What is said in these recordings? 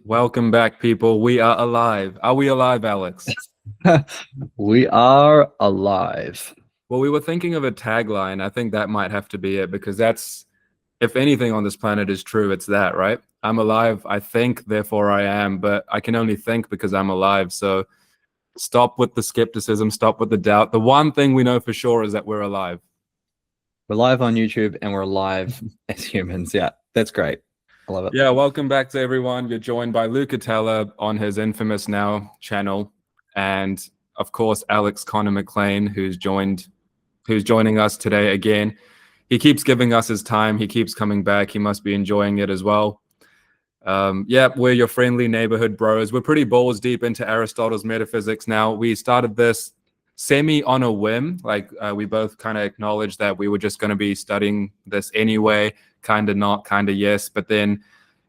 Welcome back, people. We are alive. Are we alive, Alex? We are alive. Well, we were thinking of a tagline. I think that might have to be it because that's, if anything on this planet is true, it's that, right? I'm alive. I think, therefore I am, but I can only think because I'm alive. So stop with the skepticism, stop with the doubt. The one thing we know for sure is that we're alive. We're live on YouTube and we're alive as humans. Yeah, that's great. I love it. Yeah, welcome back to everyone. You're joined by Luca Teller on his Infamous Now channel, and of course Alex Connor McLean, who's joining us today again. He keeps giving us his time. He keeps coming back. He must be enjoying it as well. Yeah, we're your friendly neighborhood bros. We're pretty balls deep into Aristotle's Metaphysics now. We started this semi on a whim. We both kind of acknowledged that we were just going to be studying this anyway. Kind of not, kind of yes. But then,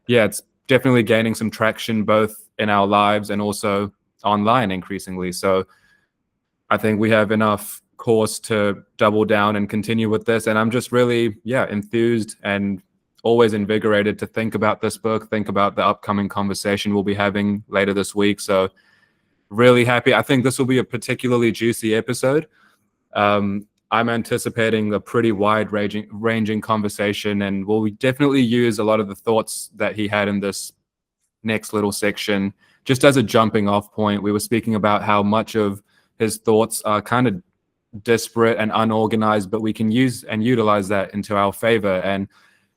yeah, it's definitely gaining some traction both in our lives and also online increasingly. So I think we have enough course to double down and continue with this. And I'm just really, enthused and always invigorated to think about this book, think about the upcoming conversation we'll be having later this week. So really happy. I think this will be a particularly juicy episode. I'm anticipating a pretty wide-ranging conversation, and we'll definitely use a lot of the thoughts that he had in this next little section just as a jumping off point. We were speaking about how much of his thoughts are kind of disparate and unorganized, but we can use and utilize that into our favor and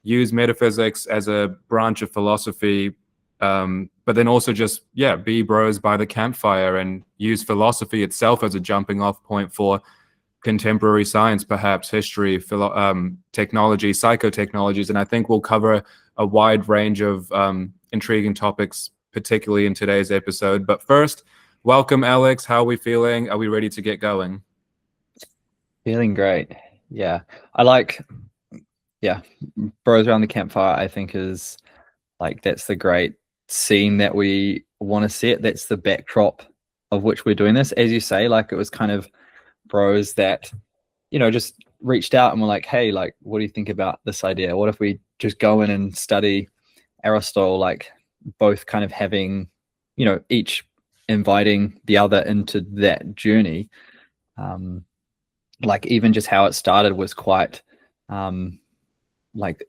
use metaphysics as a branch of philosophy, but then also just, be bros by the campfire and use philosophy itself as a jumping off point for contemporary science, perhaps history, technology, psychotechnologies. And I think we'll cover a wide range of intriguing topics, particularly in today's episode. But first, welcome, Alex. How are we feeling? Are we ready to get going? Feeling great. Yeah. I like, bros around the campfire, I think is that's the great scene that we want to set. That's the backdrop of which we're doing this. As you say, it was kind of bros that, just reached out and were like, hey, what do you think about this idea? What if we just go in and study Aristotle, both kind of having, each inviting the other into that journey. Even just how it started was quite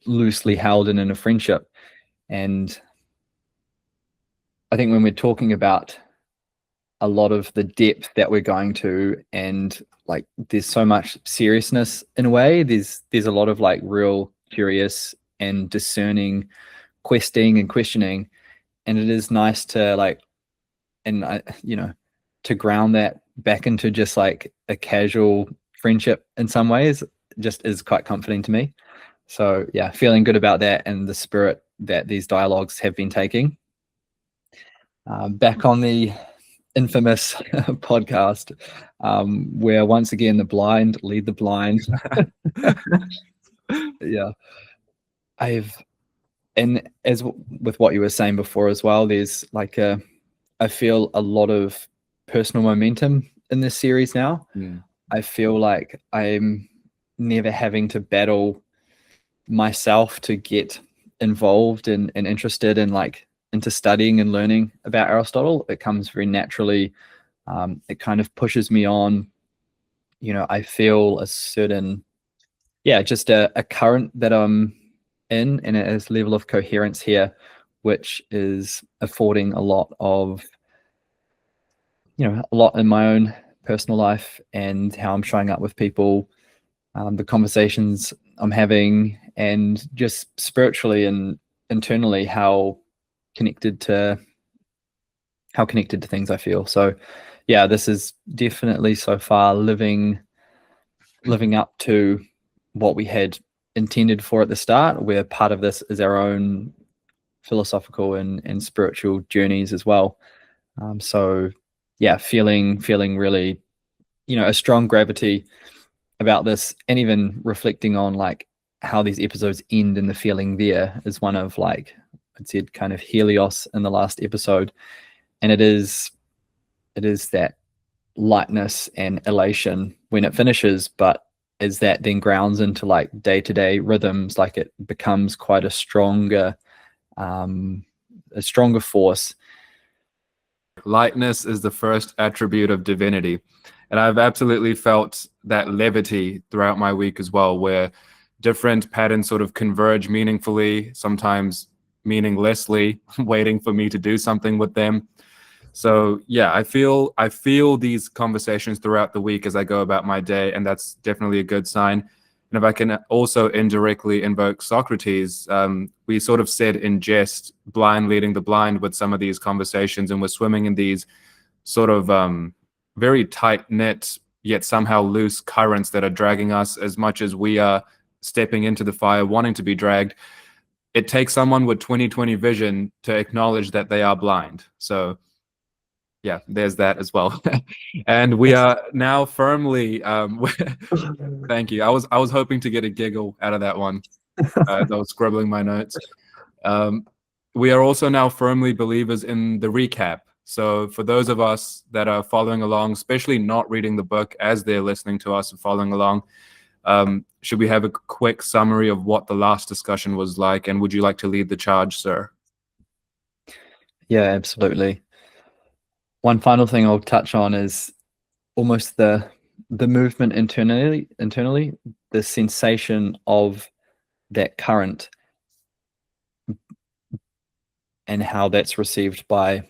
loosely held in a friendship. And I think when we're talking about a lot of the depth that we're going to, and there's so much seriousness in a way, there's a lot of real curious and discerning questing and questioning, and it is nice to to ground that back into just a casual friendship in some ways just is quite comforting to me. So yeah, feeling good about that and the spirit that these dialogues have been taking. Back on the infamous podcast, where once again the blind lead the blind. Yeah, and as with what you were saying before as well, there's I feel a lot of personal momentum in this series now. I feel like I'm never having to battle myself to get involved and interested in into studying and learning about Aristotle. It comes very naturally. It kind of pushes me on. I feel a certain, just a current that I'm in, and it is level of coherence here, which is affording a lot in my own personal life and how I'm showing up with people, the conversations I'm having, and just spiritually and internally how connected to things I feel. So yeah, this is definitely so far living up to what we had intended for at the start, where part of this is our own philosophical and spiritual journeys as well. So yeah, feeling really, a strong gravity about this, and even reflecting on how these episodes end, and the feeling there is one of I'd said kind of Helios in the last episode, and it is that lightness and elation when it finishes, but as that then grounds into day-to-day rhythms, it becomes quite a stronger a stronger force. Lightness is the first attribute of divinity. And I've absolutely felt that levity throughout my week as well, where different patterns sort of converge meaningfully, sometimes meaninglessly, waiting for me to do something with them. So yeah, I feel these conversations throughout the week as I go about my day, and that's definitely a good sign. And if I can also indirectly invoke Socrates, we sort of said in jest, blind leading the blind with some of these conversations, and we're swimming in these sort of very tight knit yet somehow loose currents that are dragging us as much as we are stepping into the fire, wanting to be dragged. It takes someone with 20/20 vision to acknowledge that they are blind. So yeah, there's that as well. And we are now firmly thank you. I was hoping to get a giggle out of that one. I was scribbling my notes. We are also now firmly believers in the recap. So for those of us that are following along, especially not reading the book as they're listening to us and following along, should we have a quick summary of what the last discussion was like? And would you like to lead the charge, sir? Yeah, absolutely. One final thing I'll touch on is almost the movement internally, the sensation of that current and how that's received by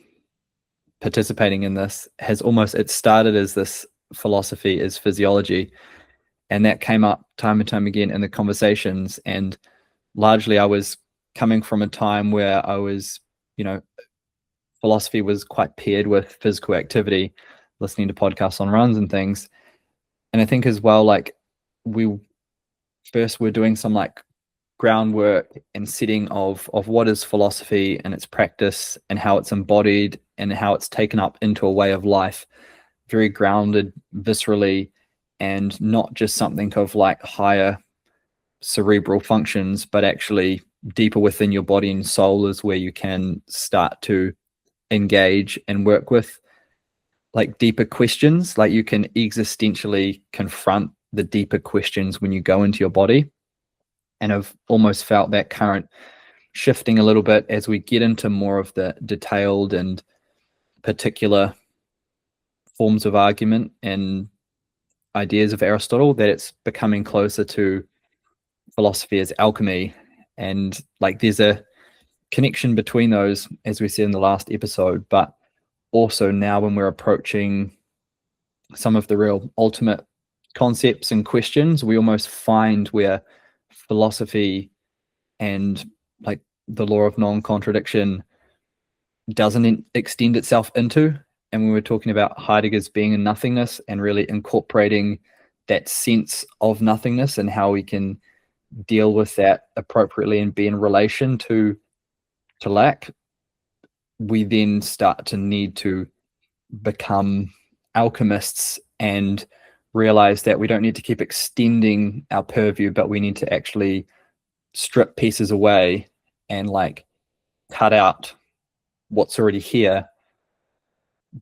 participating in this it started as this philosophy is physiology, and that came up time and time again in the conversations. And largely I was coming from a time where I was, philosophy was quite paired with physical activity, listening to podcasts on runs and things. And I think as well, like we first were doing some like groundwork and setting of what is philosophy and its practice and how it's embodied and how it's taken up into a way of life, very grounded viscerally, and not just something of like higher cerebral functions, but actually deeper within your body and soul is where you can start to engage and work with like deeper questions. Like you can existentially confront the deeper questions when you go into your body. And I've almost felt that current shifting a little bit as we get into more of the detailed and particular forms of argument and ideas of Aristotle, that it's becoming closer to philosophy as alchemy. And like there's a connection between those, as we said in the last episode, but also now when we're approaching some of the real ultimate concepts and questions, we almost find where philosophy and like the law of non-contradiction doesn't extend itself into. And when we're talking about Heidegger's being and nothingness and really incorporating that sense of nothingness and how we can deal with that appropriately and be in relation to lack, we then start to need to become alchemists and realize that we don't need to keep extending our purview, but we need to actually strip pieces away and like cut out what's already here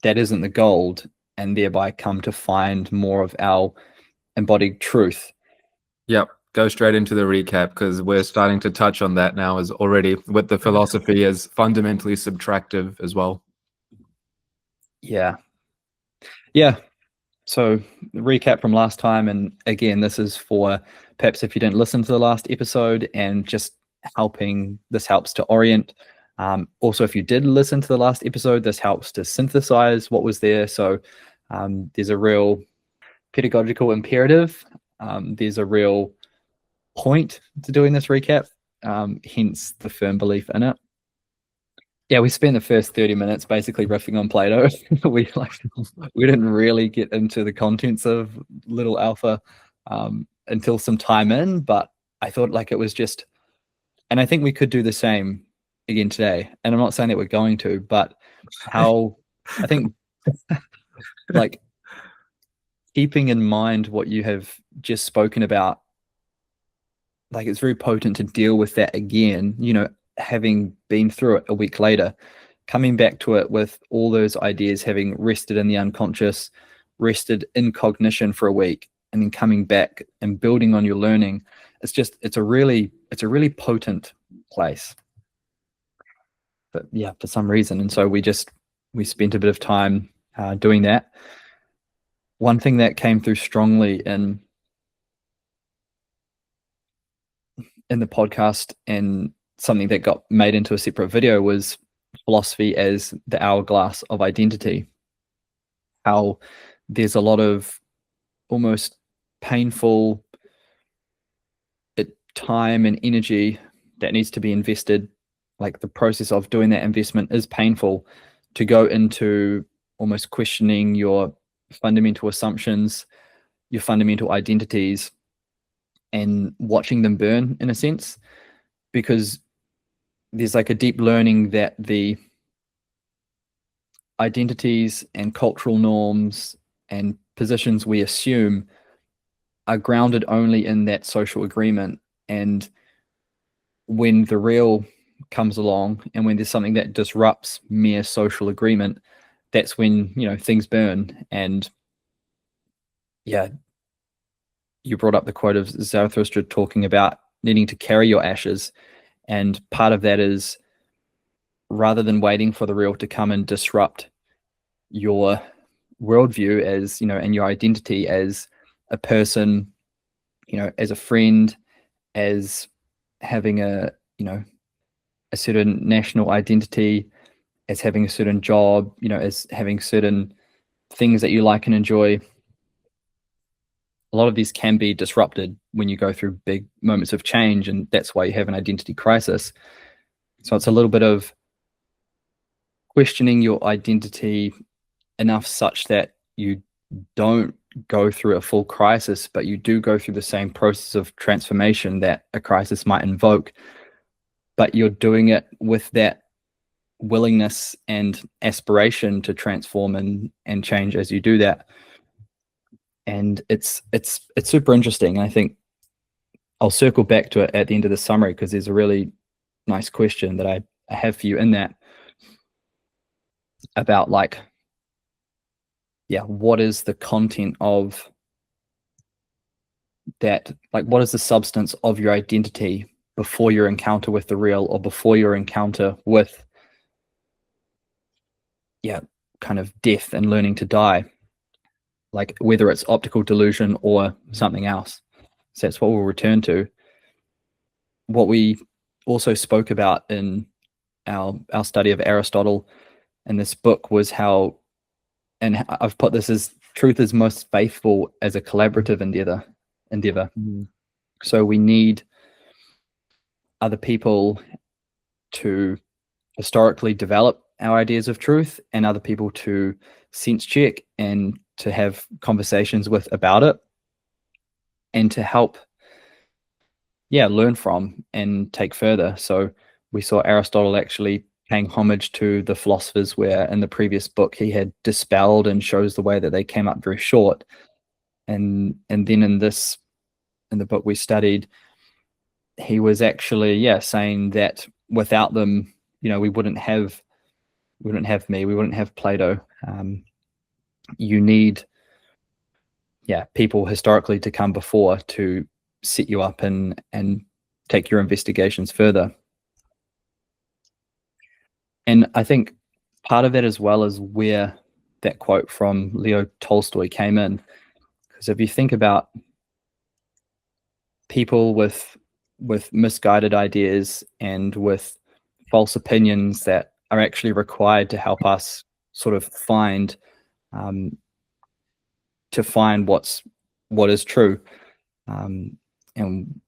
that isn't the gold, and thereby come to find more of our embodied truth. Yep. Go straight into the recap, because we're starting to touch on that now as already with the philosophy as fundamentally subtractive as well. Yeah. So the recap from last time, and again, this is for perhaps if you didn't listen to the last episode, and just this helps to orient. Also, if you did listen to the last episode, this helps to synthesize what was there. So there's a real pedagogical imperative. There's a real point to doing this recap, hence the firm belief in it. Yeah, we spent the first 30 minutes basically riffing on Plato. we didn't really get into the contents of Little Alpha until some time in, but I thought like it was just, and I think we could do the same again today. And I'm not saying that we're going to, but how I think like keeping in mind what you have just spoken about, like it's very potent to deal with that again, having been through it a week later, coming back to it with all those ideas having rested in the unconscious, rested in cognition for a week, and then coming back and building on your learning. It's a really potent place. but yeah, for some reason. And so we spent a bit of time doing that. One thing that came through strongly in the podcast, and something that got made into a separate video, was philosophy as the hourglass of identity. How there's a lot of almost painful time and energy that needs to be invested. Like, the process of doing that investment is painful, to go into almost questioning your fundamental assumptions, your fundamental identities, and watching them burn, in a sense, because there's like a deep learning that the identities and cultural norms and positions we assume are grounded only in that social agreement. And when the real comes along, and when there's something that disrupts mere social agreement, that's when, things burn. And yeah, you brought up the quote of Zarathustra talking about needing to carry your ashes. And part of that is, rather than waiting for the real to come and disrupt your worldview as, and your identity as a person, as a friend, as having a certain national identity, as having a certain job, as having certain things that you like and enjoy. A lot of these can be disrupted when you go through big moments of change, and that's why you have an identity crisis. So it's a little bit of questioning your identity enough such that you don't go through a full crisis, but you do go through the same process of transformation that a crisis might invoke. But you're doing it with that willingness and aspiration to transform and change as you do that. And it's super interesting. I think I'll circle back to it at the end of the summary, because there's a really nice question that I have for you in that, about what is the content of that? Like, what is the substance of your identity before your encounter with the real, or before your encounter with kind of death and learning to die, like whether it's optical delusion or something else. So that's what we'll return to. What we also spoke about in our study of Aristotle in this book was how, and I've put this as, truth is most faithful as a collaborative endeavor. Mm. So we need other people to historically develop our ideas of truth, and other people to sense check and to have conversations with about it, and to help learn from and take further. So we saw Aristotle actually paying homage to the philosophers, where in the previous book he had dispelled and shows the way that they came up very short. And then in the book we studied, he was actually saying that without them, we wouldn't have me, we wouldn't have Plato. You need people historically to come before to set you up and take your investigations further. And I think part of that as well is where that quote from Leo Tolstoy came in. Because if you think about people with misguided ideas and with false opinions that are actually required to help us sort of find what is true. And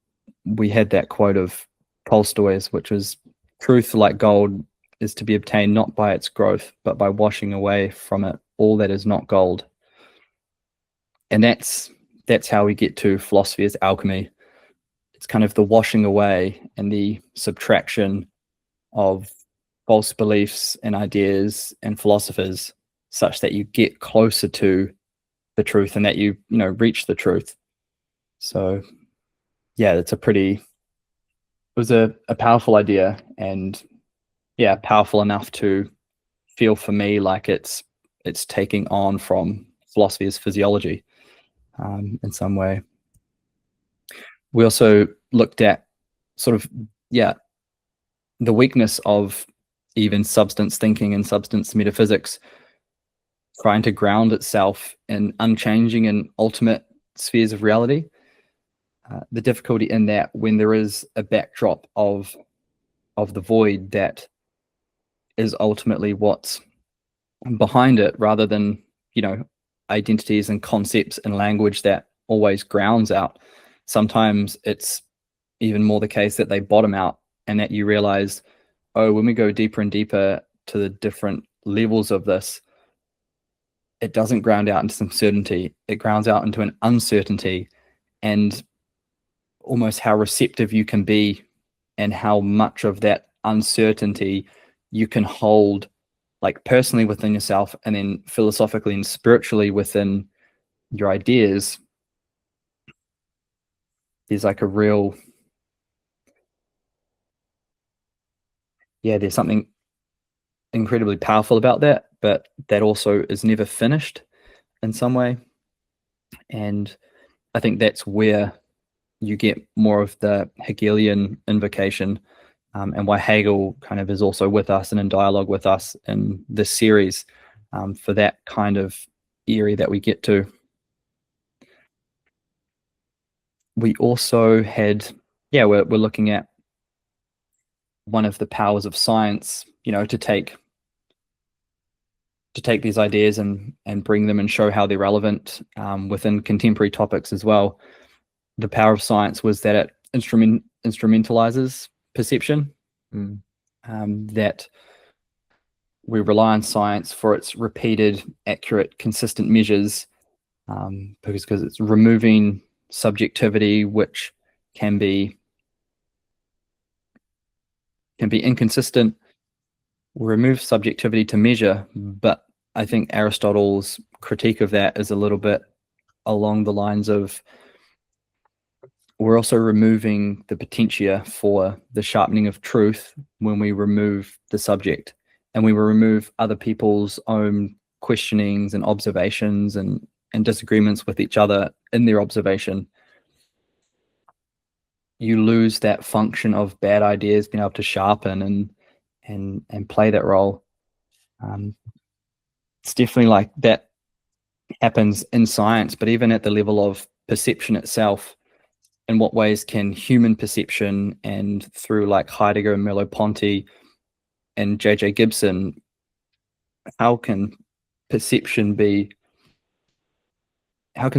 we had that quote of Tolstoy's, which was, truth, like gold, is to be obtained not by its growth, but by washing away from it all that is not gold. And that's how we get to philosophy as alchemy. It's kind of the washing away and the subtraction of false beliefs and ideas and philosophers, such that you get closer to the truth, and that you reach the truth. So it was a powerful idea, and powerful enough to feel for me like it's taking on from philosophy as physiology in some way. We also looked at sort of the weakness of even substance thinking and substance metaphysics, trying to ground itself in unchanging and ultimate spheres of reality. The difficulty in that, when there is a backdrop of the void that is ultimately what's behind it, rather than, identities and concepts and language that always grounds out. Sometimes it's even more the case that they bottom out, and that you realize, oh, when we go deeper and deeper to the different levels of this, it doesn't ground out into some certainty. It grounds out into an uncertainty, and almost how receptive you can be and how much of that uncertainty you can hold, like personally within yourself, and then philosophically and spiritually within your ideas. There's like a real, there's something incredibly powerful about that, but that also is never finished in some way. And I think that's where you get more of the Hegelian invocation, and why Hegel kind of is also with us and in dialogue with us in this series, for that kind of area that we get to. We also had, we're looking at one of the powers of science, to take these ideas and bring them and show how they're relevant within contemporary topics as well. The power of science was that it instrumentalizes perception, that we rely on science for its repeated, accurate, consistent measures, because it's removing subjectivity, which can be inconsistent. We remove subjectivity to measure, but I think Aristotle's critique of that is a little bit along the lines of, we're also removing the potentia for the sharpening of truth when we remove the subject, and we remove other people's own questionings and observations and disagreements with each other in their observation. You lose that function of bad ideas being able to sharpen and play that role. It's definitely like that happens in science, but even at the level of perception itself, in what ways can human perception, and through like Heidegger and Merleau-Ponty and J.J. Gibson, how can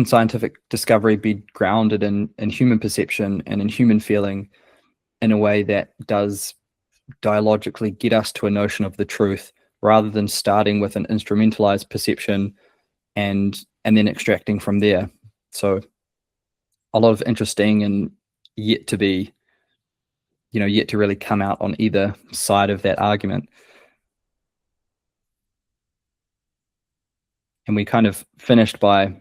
scientific discovery be grounded in human perception and in human feeling in a way that does dialogically get us to a notion of the truth, rather than starting with an instrumentalized perception and then extracting from there. So a lot of interesting and yet to really come out on either side of that argument. And we kind of finished by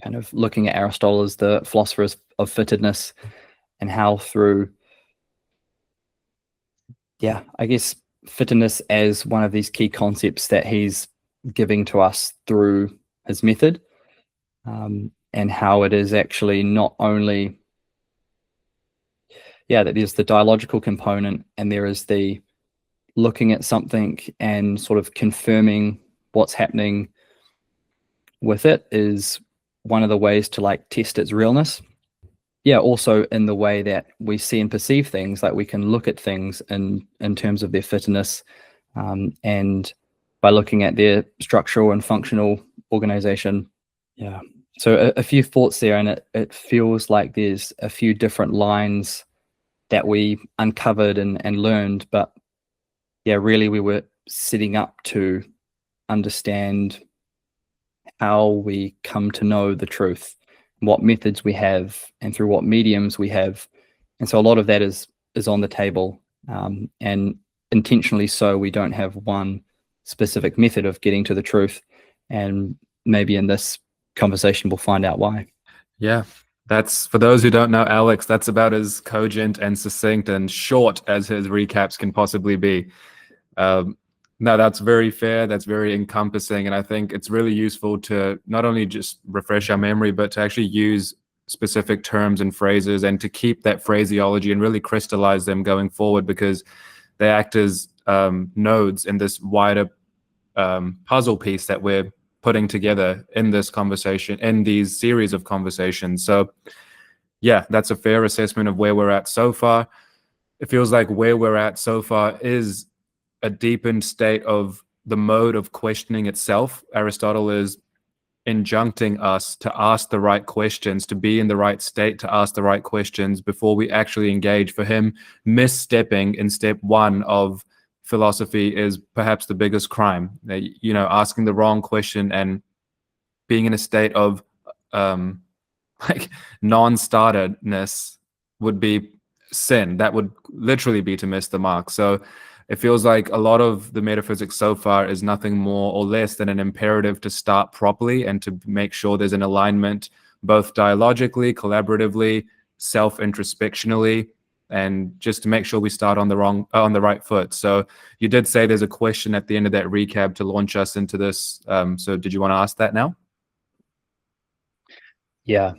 kind of looking at Aristotle as the philosopher of fittedness, and how through, I guess, fittedness as one of these key concepts that he's giving to us through his method, and how it is actually not only, that there's the dialogical component, and there is the looking at something and sort of confirming what's happening with it is one of the ways to like test its realness. Also in the way that we see and perceive things, like we can look at things in terms of their fittedness, and by looking at their structural and functional organization. So a few thoughts there, and it feels like there's a few different lines that we uncovered and learned, but really we were setting up to understand how we come to know the truth, what methods we have, and through what mediums we have. And so a lot of that is on the table, and intentionally so. We don't have one specific method of getting to the truth, and maybe in this conversation we'll find out why. That's, for those who don't know Alex, that's about as cogent and succinct and short as his recaps can possibly be. No, that's very fair. That's very encompassing. And I think it's really useful to not only just refresh our memory, but to actually use specific terms and phrases, and to keep that phraseology and really crystallize them going forward, because they act as nodes in this wider puzzle piece that we're putting together in this conversation, in these series of conversations. So yeah, that's a fair assessment of where we're at so far. It feels like where we're at so far is a deepened state of the mode of questioning itself. Aristotle is injuncting us to ask the right questions, to be in the right state to ask the right questions before we actually engage. For him, misstepping in step one of philosophy is perhaps the biggest crime. You know, asking the wrong question and being in a state of like non-starterness would be sin. That would literally be to miss the mark. So it feels like a lot of the metaphysics so far is nothing more or less than an imperative to start properly and to make sure there's an alignment both dialogically, collaboratively, self-introspectionally, and just to make sure we start on the right foot. So you did say there's a question at the end of that recap to launch us into this. So did you want to ask that now? Yeah.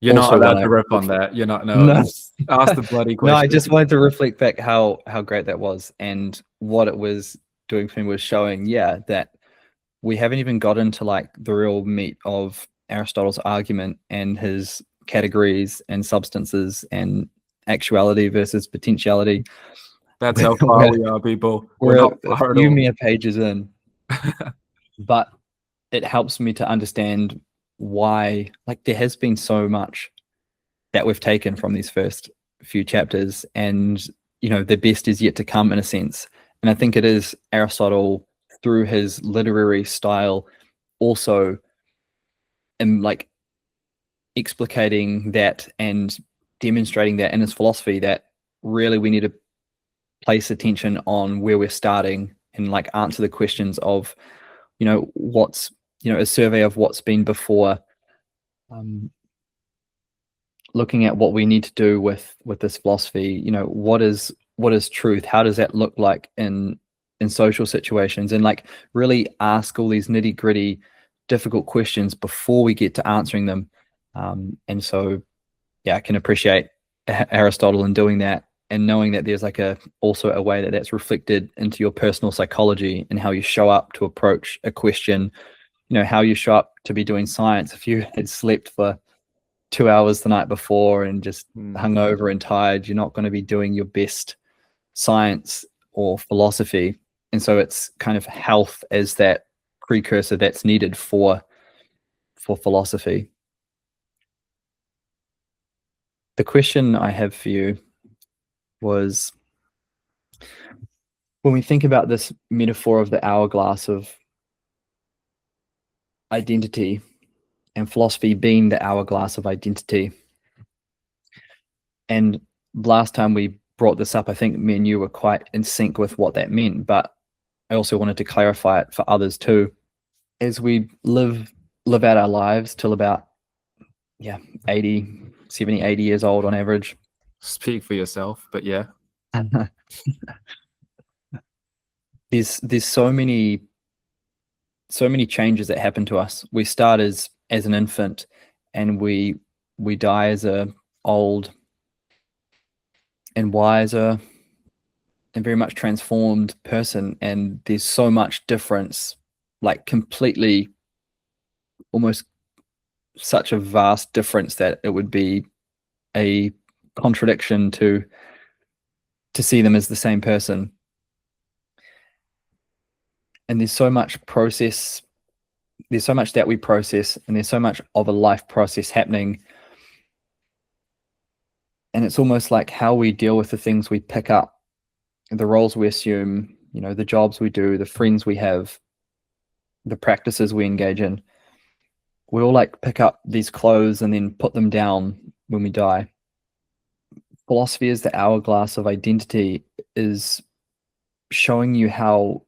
You're Also not allowed wanna to riff on that. You're not. No. Ask the bloody question. No, I just wanted to reflect back how great that was, and what it was doing for me was showing, that we haven't even got into like the real meat of Aristotle's argument and his categories and substances and actuality versus potentiality. That's how far we are, people. We're not far a at few all. mere pages in. But it helps me to understand why, like, there has been so much that we've taken from these first few chapters, and the best is yet to come, in a sense. And I think it is Aristotle, through his literary style, also like explicating that and demonstrating that in his philosophy, that really we need to place attention on where we're starting and like answer the questions of what's a survey of what's been before, looking at what we need to do with this philosophy. What is truth? How does that look like in social situations? And like really ask all these nitty-gritty difficult questions before we get to answering them. And so I can appreciate Aristotle in doing that, and knowing that there's like also a way that that's reflected into your personal psychology and how you show up to approach a question, how you show up to be doing science. If you had slept for 2 hours the night before and just hungover and tired, you're not going to be doing your best science or philosophy. And so it's kind of health as that precursor that's needed for philosophy. The question I have for you was, when we think about this metaphor of the hourglass of identity, and philosophy being the hourglass of identity. And last time we brought this up, I think me and you were quite in sync with what that meant, but I also wanted to clarify it for others too. As we live out our lives till about 70, 80 years old on average. Speak for yourself, but yeah. There's so many changes that happen to us. We start as an infant, and we die as a old and wiser and very much transformed person. And there's so much difference, like completely, almost such a vast difference that it would be a contradiction to see them as the same person. And there's so much process, there's so much that we process, and there's so much of a life process happening. And it's almost like how we deal with the things we pick up, the roles we assume, the jobs we do, the friends we have, the practices we engage in. We all like pick up these clothes and then put them down when we die. Philosophy is the hourglass of identity, is showing you how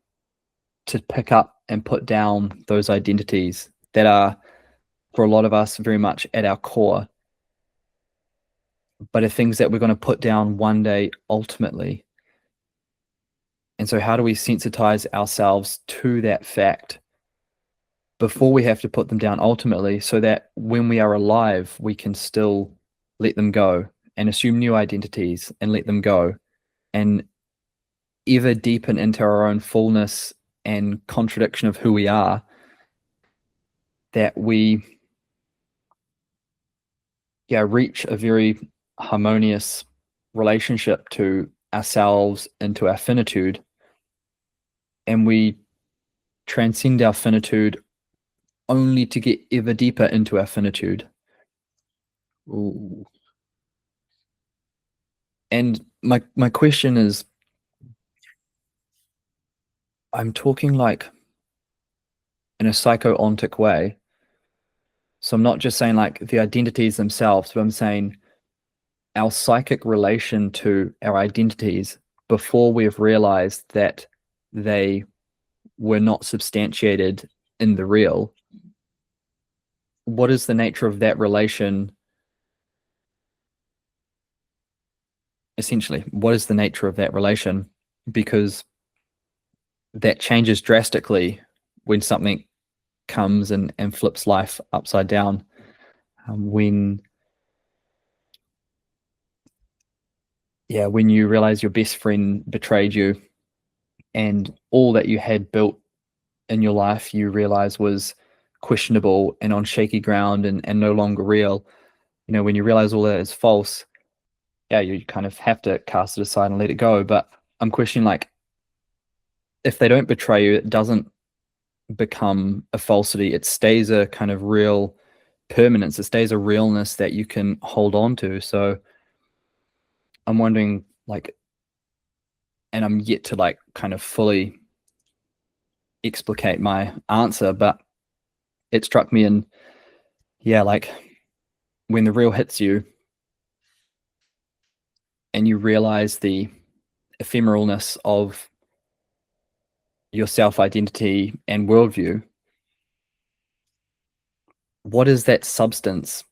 to pick up and put down those identities that are, for a lot of us, very much at our core, but are things that we're going to put down one day ultimately. And so how do we sensitize ourselves to that fact before we have to put them down ultimately, so that when we are alive, we can still let them go and assume new identities and let them go? and ever deepen into our own fullness and contradiction of who we are, that we reach a very harmonious relationship to ourselves and to our finitude, and we transcend our finitude only to get ever deeper into our finitude. Ooh. And my question is, I'm talking like in a psychoontic way. So I'm not just saying like the identities themselves, but I'm saying our psychic relation to our identities before we've realized that they were not substantiated in the real. What is the nature of that relation? Essentially, what is the nature of that relation? Because that changes drastically when something comes and flips life upside down. When you realize your best friend betrayed you, and all that you had built in your life you realize was questionable and on shaky ground and no longer real. When you realize all that is false, you kind of have to cast it aside and let it go. But I'm questioning, like, if they don't betray you, it doesn't become a falsity. It stays a kind of real permanence. It stays a realness that you can hold on to. So I'm wondering, like, and I'm yet to like kind of fully explicate my answer, but it struck me in, like, when the real hits you and you realize the ephemeralness of your self-identity and worldview, what is that substance,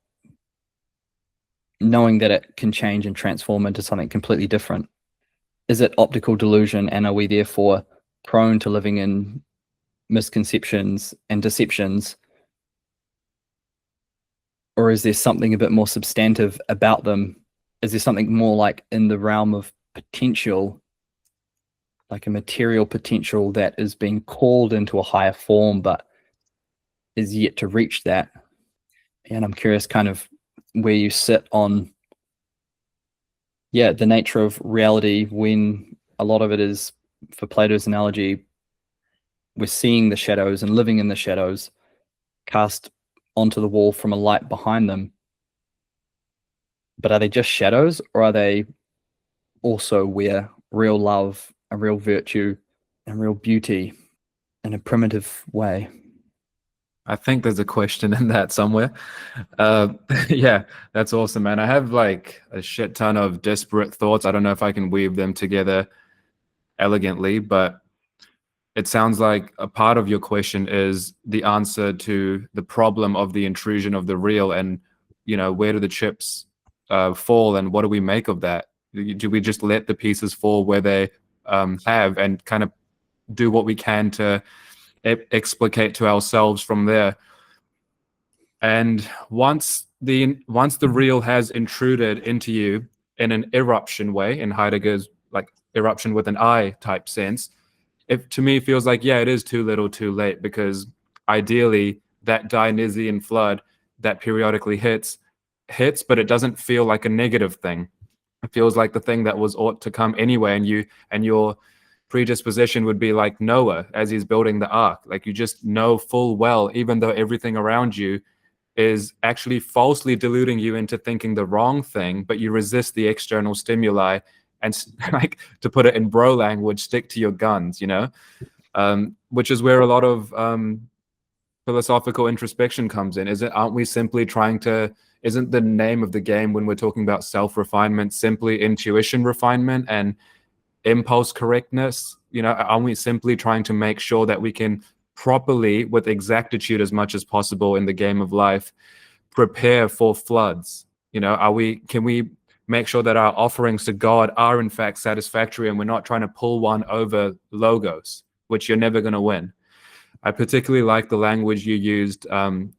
knowing that it can change and transform into something completely different? Is it optical delusion, and are we therefore prone to living in misconceptions and deceptions? Or is there something a bit more substantive about them? Is there something more like in the realm of potential, like a material potential that is being called into a higher form but is yet to reach that? And I'm curious kind of where you sit on the nature of reality, when a lot of it is, for Plato's analogy, we're seeing the shadows and living in the shadows cast onto the wall from a light behind them. But are they just shadows, or are they also where real love and real virtue and real beauty in a primitive way? I think there's a question in that somewhere. Yeah, that's awesome, man. I have like a shit ton of disparate thoughts. I don't know if I can weave them together elegantly, but it sounds like a part of your question is the answer to the problem of the intrusion of the real, and where do the chips fall, and what do we make of that? Do we just let the pieces fall where they have, and kind of do what we can to explicate to ourselves from there? And once the real has intruded into you in an eruption way, in Heidegger's like eruption with an I type sense, it to me feels like, it is too little too late, because ideally that Dionysian flood that periodically hits, but it doesn't feel like a negative thing. It feels like the thing that was ought to come anyway, and your predisposition would be like Noah as he's building the ark. Like, you just know full well, even though everything around you is actually falsely deluding you into thinking the wrong thing, but you resist the external stimuli, and like, to put it in bro language, stick to your guns, which is where a lot of philosophical introspection comes in. Aren't we simply trying to, isn't the name of the game when we're talking about self-refinement simply intuition refinement and impulse correctness? Aren't we simply trying to make sure that we can properly, with exactitude as much as possible in the game of life, prepare for floods? Can we make sure that our offerings to God are in fact satisfactory, and we're not trying to pull one over logos, which you're never going to win? I particularly like the language you used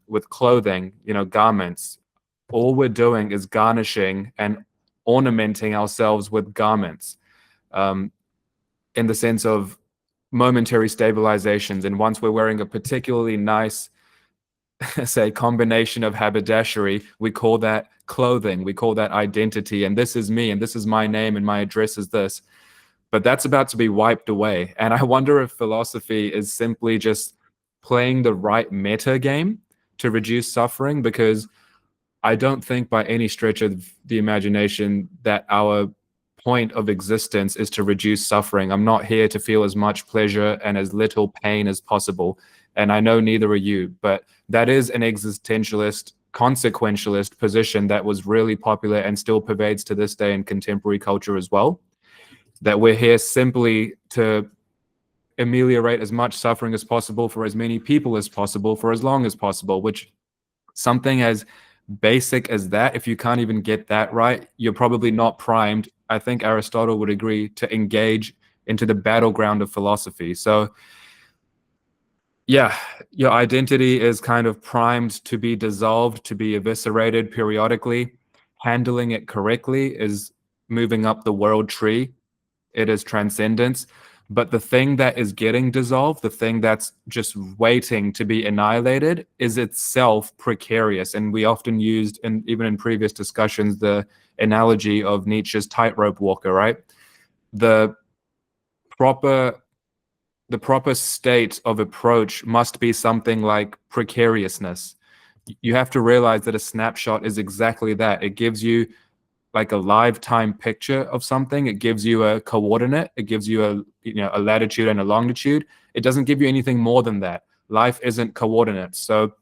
with clothing, garments. All we're doing is garnishing and ornamenting ourselves with garments. in the sense of momentary stabilizations. And once we're wearing a particularly nice, say, combination of haberdashery, we call that clothing, we call that identity, and this is me, and this is my name, and my address is this. But that's about to be wiped away. And I wonder if philosophy is simply just playing the right meta game to reduce suffering, because I don't think by any stretch of the imagination that our point of existence is to reduce suffering. I'm not here to feel as much pleasure and as little pain as possible. And I know neither are you, but that is an existentialist, consequentialist position that was really popular and still pervades to this day in contemporary culture as well. That we're here simply to ameliorate as much suffering as possible for as many people as possible for as long as possible, which something as basic as that, if you can't even get that right, you're probably not primed, I think Aristotle would agree, to engage into the battleground of philosophy. So yeah, your identity is kind of primed to be dissolved, to be eviscerated periodically. Handling it correctly is moving up the world tree. It is transcendence. But the thing that is getting dissolved, the thing that's just waiting to be annihilated, is itself precarious. And we often used, and even in previous discussions, the analogy of Nietzsche's tightrope walker, right? The proper state of approach must be something like precariousness. You have to realize that a snapshot is exactly that. It gives you like a live time picture of something. It gives you a coordinate. It gives you a latitude and a longitude. It doesn't give you anything more than that. Life isn't coordinates. So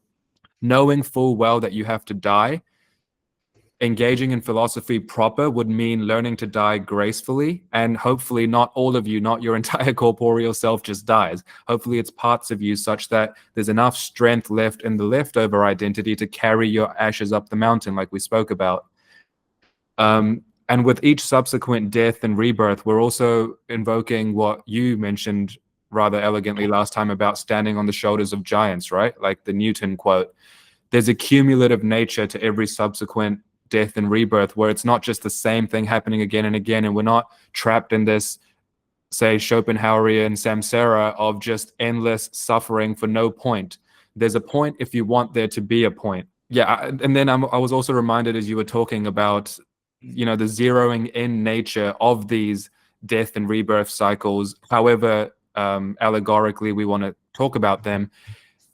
knowing full well that you have to die, engaging in philosophy proper would mean learning to die gracefully, and hopefully not all of you, not your entire corporeal self just dies. Hopefully it's parts of you such that there's enough strength left in the leftover identity to carry your ashes up the mountain like we spoke about. And with each subsequent death and rebirth, we're also invoking what you mentioned rather elegantly last time about standing on the shoulders of giants, right? Like the Newton quote. There's a cumulative nature to every subsequent death and rebirth, where it's not just the same thing happening again and again, and we're not trapped in this, say, Schopenhauerian samsara of just endless suffering for no point. There's a point if you want there to be a point. Yeah, and then I was also reminded as you were talking about the zeroing in nature of these death and rebirth cycles, however allegorically we want to talk about them.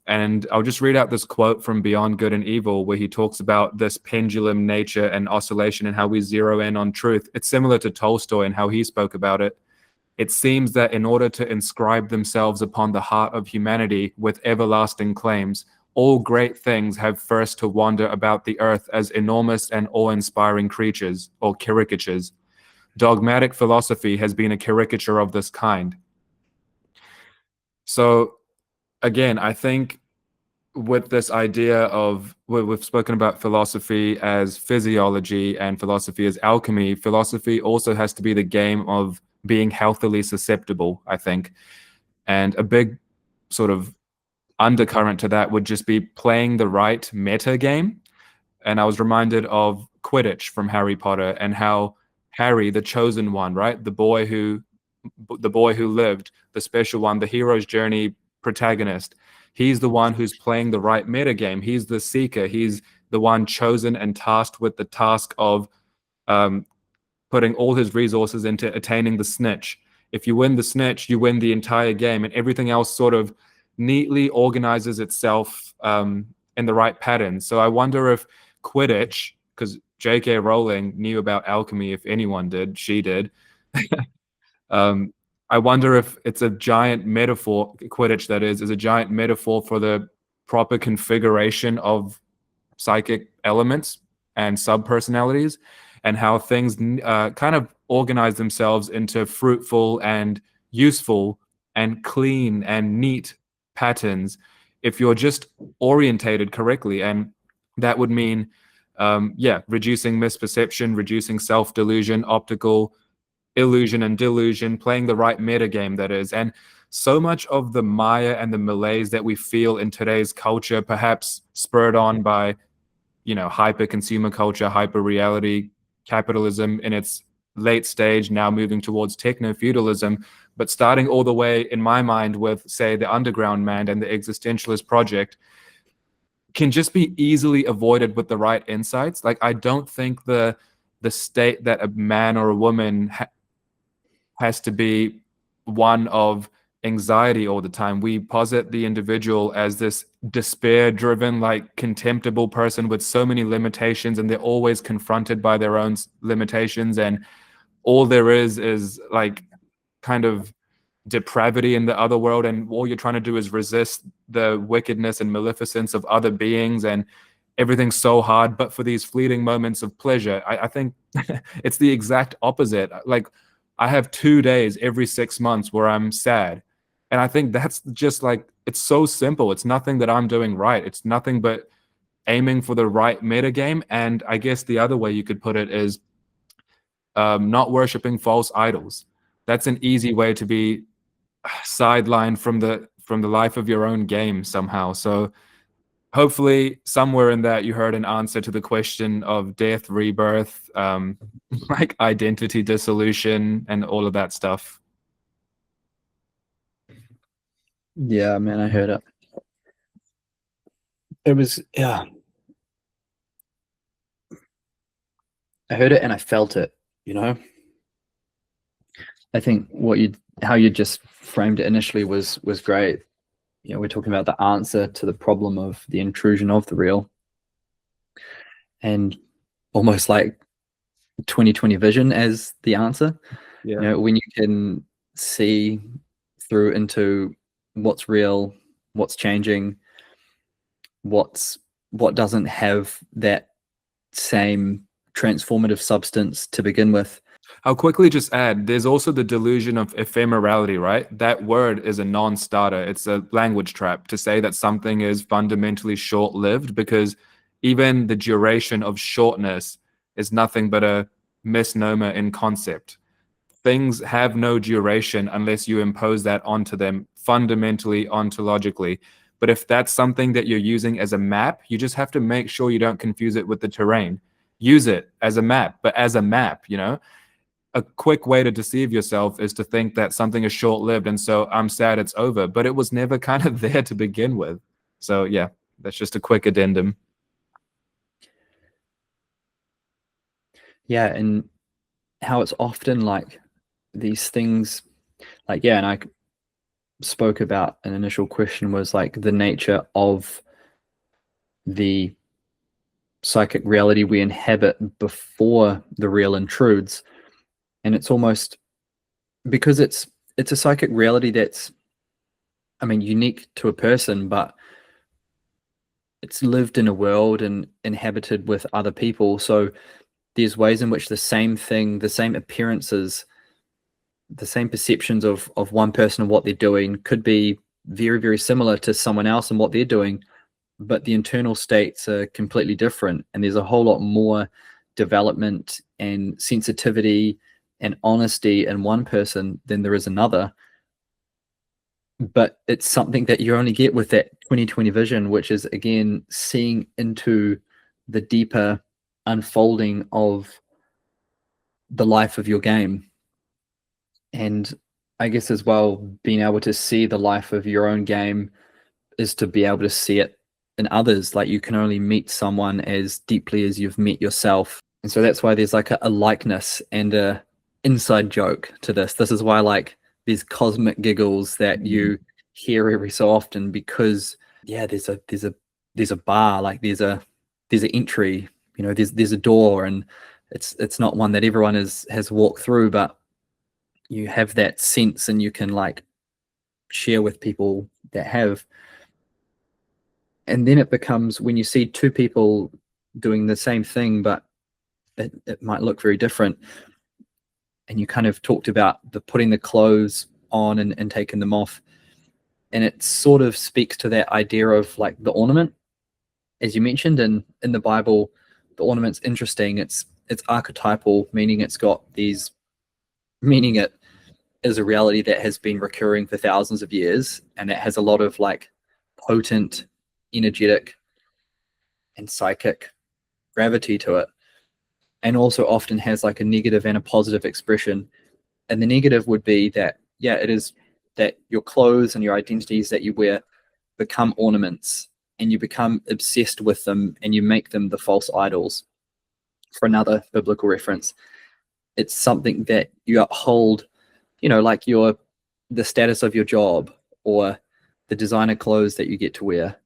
And I'll just read out this quote from Beyond Good and Evil, where he talks about this pendulum nature and oscillation and how we zero in on truth. It's similar to Tolstoy and how he spoke about it. It seems that in order to inscribe themselves upon the heart of humanity with everlasting claims, all great things have first to wander about the earth as enormous and awe-inspiring creatures, or caricatures. Dogmatic philosophy has been a caricature of this kind. So, again, I think with this idea of, we've spoken about philosophy as physiology and philosophy as alchemy, philosophy also has to be the game of being healthily susceptible, I think. And a big sort of undercurrent to that would just be playing the right meta game. And I was reminded of Quidditch from Harry Potter, and how Harry, the chosen one, right? The boy who lived, the special one, the hero's journey protagonist. He's the one who's playing the right meta game. He's the seeker. He's the one chosen and tasked with the task of putting all his resources into attaining the snitch. If you win the snitch, you win the entire game, and everything else sort of neatly organizes itself in the right pattern. So I wonder if Quidditch, because J.K. Rowling knew about alchemy, if anyone did, she did. I wonder if it's a giant metaphor, Quidditch that is a giant metaphor for the proper configuration of psychic elements and sub-personalities, and how things kind of organize themselves into fruitful and useful and clean and neat patterns if you're just orientated correctly. And that would mean, reducing misperception, reducing self-delusion, optical illusion and delusion, playing the right metagame, that is. And so much of the mire and the malaise that we feel in today's culture, perhaps spurred on by hyper consumer culture, hyper reality, capitalism in its late stage, now moving towards techno-feudalism, but starting all the way, in my mind, with, say, the Underground Man and the Existentialist Project, can just be easily avoided with the right insights. Like, I don't think the state that a man or a woman has to be one of anxiety all the time. We posit the individual as this despair-driven, like contemptible person with so many limitations, and they're always confronted by their own limitations, and all there is like kind of depravity in the other world, and all you're trying to do is resist the wickedness and maleficence of other beings, and everything's so hard but for these fleeting moments of pleasure. I think it's the exact opposite. Like, I have 2 days every 6 months where I'm sad, and I think that's just like, it's so simple. It's nothing that I'm doing right. It's nothing but aiming for the right meta game. And I guess the other way you could put it is not worshiping false idols. That's an easy way to be sidelined from the life of your own game somehow. So hopefully somewhere in that you heard an answer to the question of death, rebirth, like identity dissolution, and all of that stuff. Yeah, man, I heard it. It was, yeah. I heard it and I felt it, you know? I think how you just framed it initially was great. You know, we're talking about the answer to the problem of the intrusion of the real, and almost like 2020 vision as the answer. Yeah. You know, when you can see through into what's real, what's changing, what doesn't have that same transformative substance to begin with. I'll quickly just add, there's also the delusion of ephemerality, right? That word is a non-starter. It's a language trap to say that something is fundamentally short-lived, because even the duration of shortness is nothing but a misnomer in concept. Things have no duration unless you impose that onto them fundamentally, ontologically. But if that's something that you're using as a map, you just have to make sure you don't confuse it with the terrain. Use it as a map, but as a map, you know? A quick way to deceive yourself is to think that something is short-lived, and so I'm sad it's over, but it was never kind of there to begin with. So yeah, that's just a quick addendum. Yeah, and how it's often like these things, like, yeah, and I spoke about an initial question was like the nature of the psychic reality we inhabit before the real intrudes. And it's almost because it's a psychic reality that's, I mean, unique to a person, but it's lived in a world and inhabited with other people. So there's ways in which the same thing, the same appearances, the same perceptions of one person and what they're doing could be very, very similar to someone else and what they're doing, but the internal states are completely different. And there's a whole lot more development and sensitivity and honesty in one person than there is another. But it's something that you only get with that 2020 vision, which is, again, seeing into the deeper unfolding of the life of your game. And I guess as well, being able to see the life of your own game is to be able to see it in others. Like, you can only meet someone as deeply as you've met yourself. And so that's why there's like a likeness and a inside joke to this. This is why, like, these cosmic giggles that you hear every so often, because yeah, there's a bar, like there's an entry, you know, there's a door, and it's not one that everyone has walked through, but you have that sense and you can like share with people that have. And then it becomes, when you see two people doing the same thing, but it might look very different. And you kind of talked about the putting the clothes on and taking them off. And it sort of speaks to that idea of like the ornament, as you mentioned, in the Bible. The ornament's interesting. It's archetypal, meaning it is a reality that has been recurring for thousands of years, and it has a lot of like potent, energetic, and psychic gravity to it. and also often has like a negative and a positive expression. And the negative would be that, yeah, it is that your clothes and your identities that you wear become ornaments, and you become obsessed with them, and you make them the false idols. For another biblical reference, it's something that you uphold, like the status of your job, or the designer clothes that you get to wear,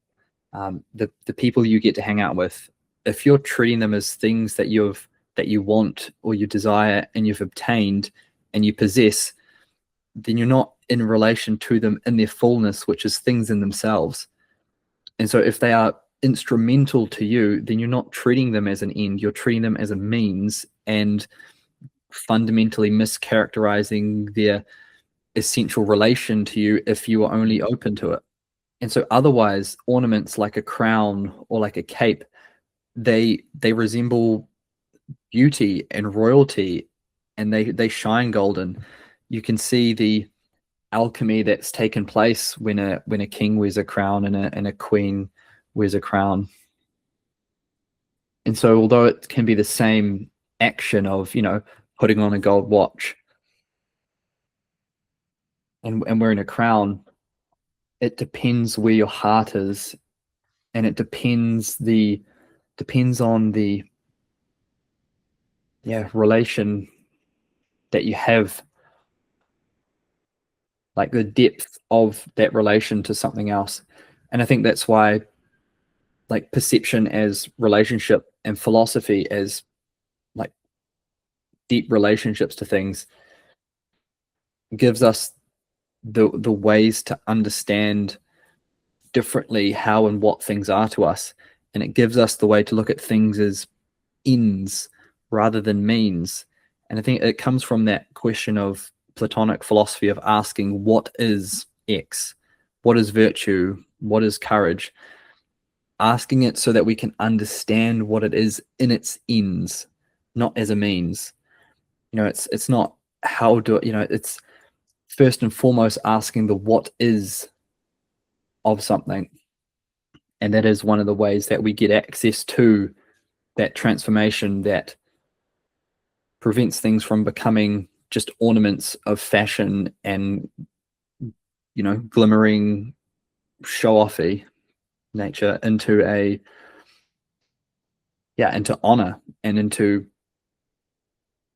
the people you get to hang out with. If you're treating them as things that you want or you desire and you've obtained and you possess, then you're not in relation to them in their fullness, which is things in themselves. And so if they are instrumental to you, then you're not treating them as an end, you're treating them as a means, and fundamentally mischaracterizing their essential relation to you if you are only open to it. And so otherwise, ornaments like a crown or like a cape, they resemble beauty and royalty, and they shine golden. You can see the alchemy that's taken place when a king wears a crown and a queen wears a crown. And so although it can be the same action of, putting on a gold watch and wearing a crown, it depends where your heart is, and it depends on the relation that you have, like the depth of that relation to something else. And I think that's why, like, perception as relationship and philosophy as like deep relationships to things gives us the ways to understand differently how and what things are to us, and it gives us the way to look at things as ends rather than means. And I think it comes from that question of Platonic philosophy of asking, what is X? What is virtue? What is courage? Asking it so that we can understand what it is in its ends, not as a means. It's not how do it's first and foremost asking the what is of something. And that is one of the ways that we get access to that transformation that prevents things from becoming just ornaments of fashion and, glimmering show-offy nature into honor and into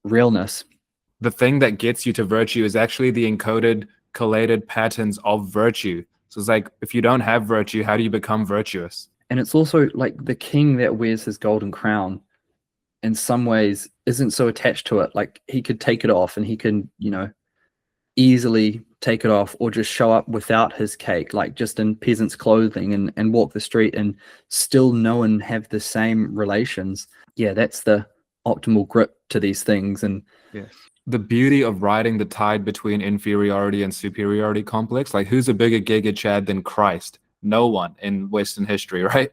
realness. The thing that gets you to virtue is actually the encoded, collated patterns of virtue. So it's like, if you don't have virtue, how do you become virtuous? And it's also like the king that wears his golden crown, in some ways, isn't so attached to it. Like, he could take it off, and he can, easily take it off, or just show up without his cake, like just in peasant's clothing, and walk the street and still know and have the same relations. Yeah, that's the optimal grip to these things. And the beauty of riding the tide between inferiority and superiority complex, like, who's a bigger Giga Chad than Christ? No one in Western history, right?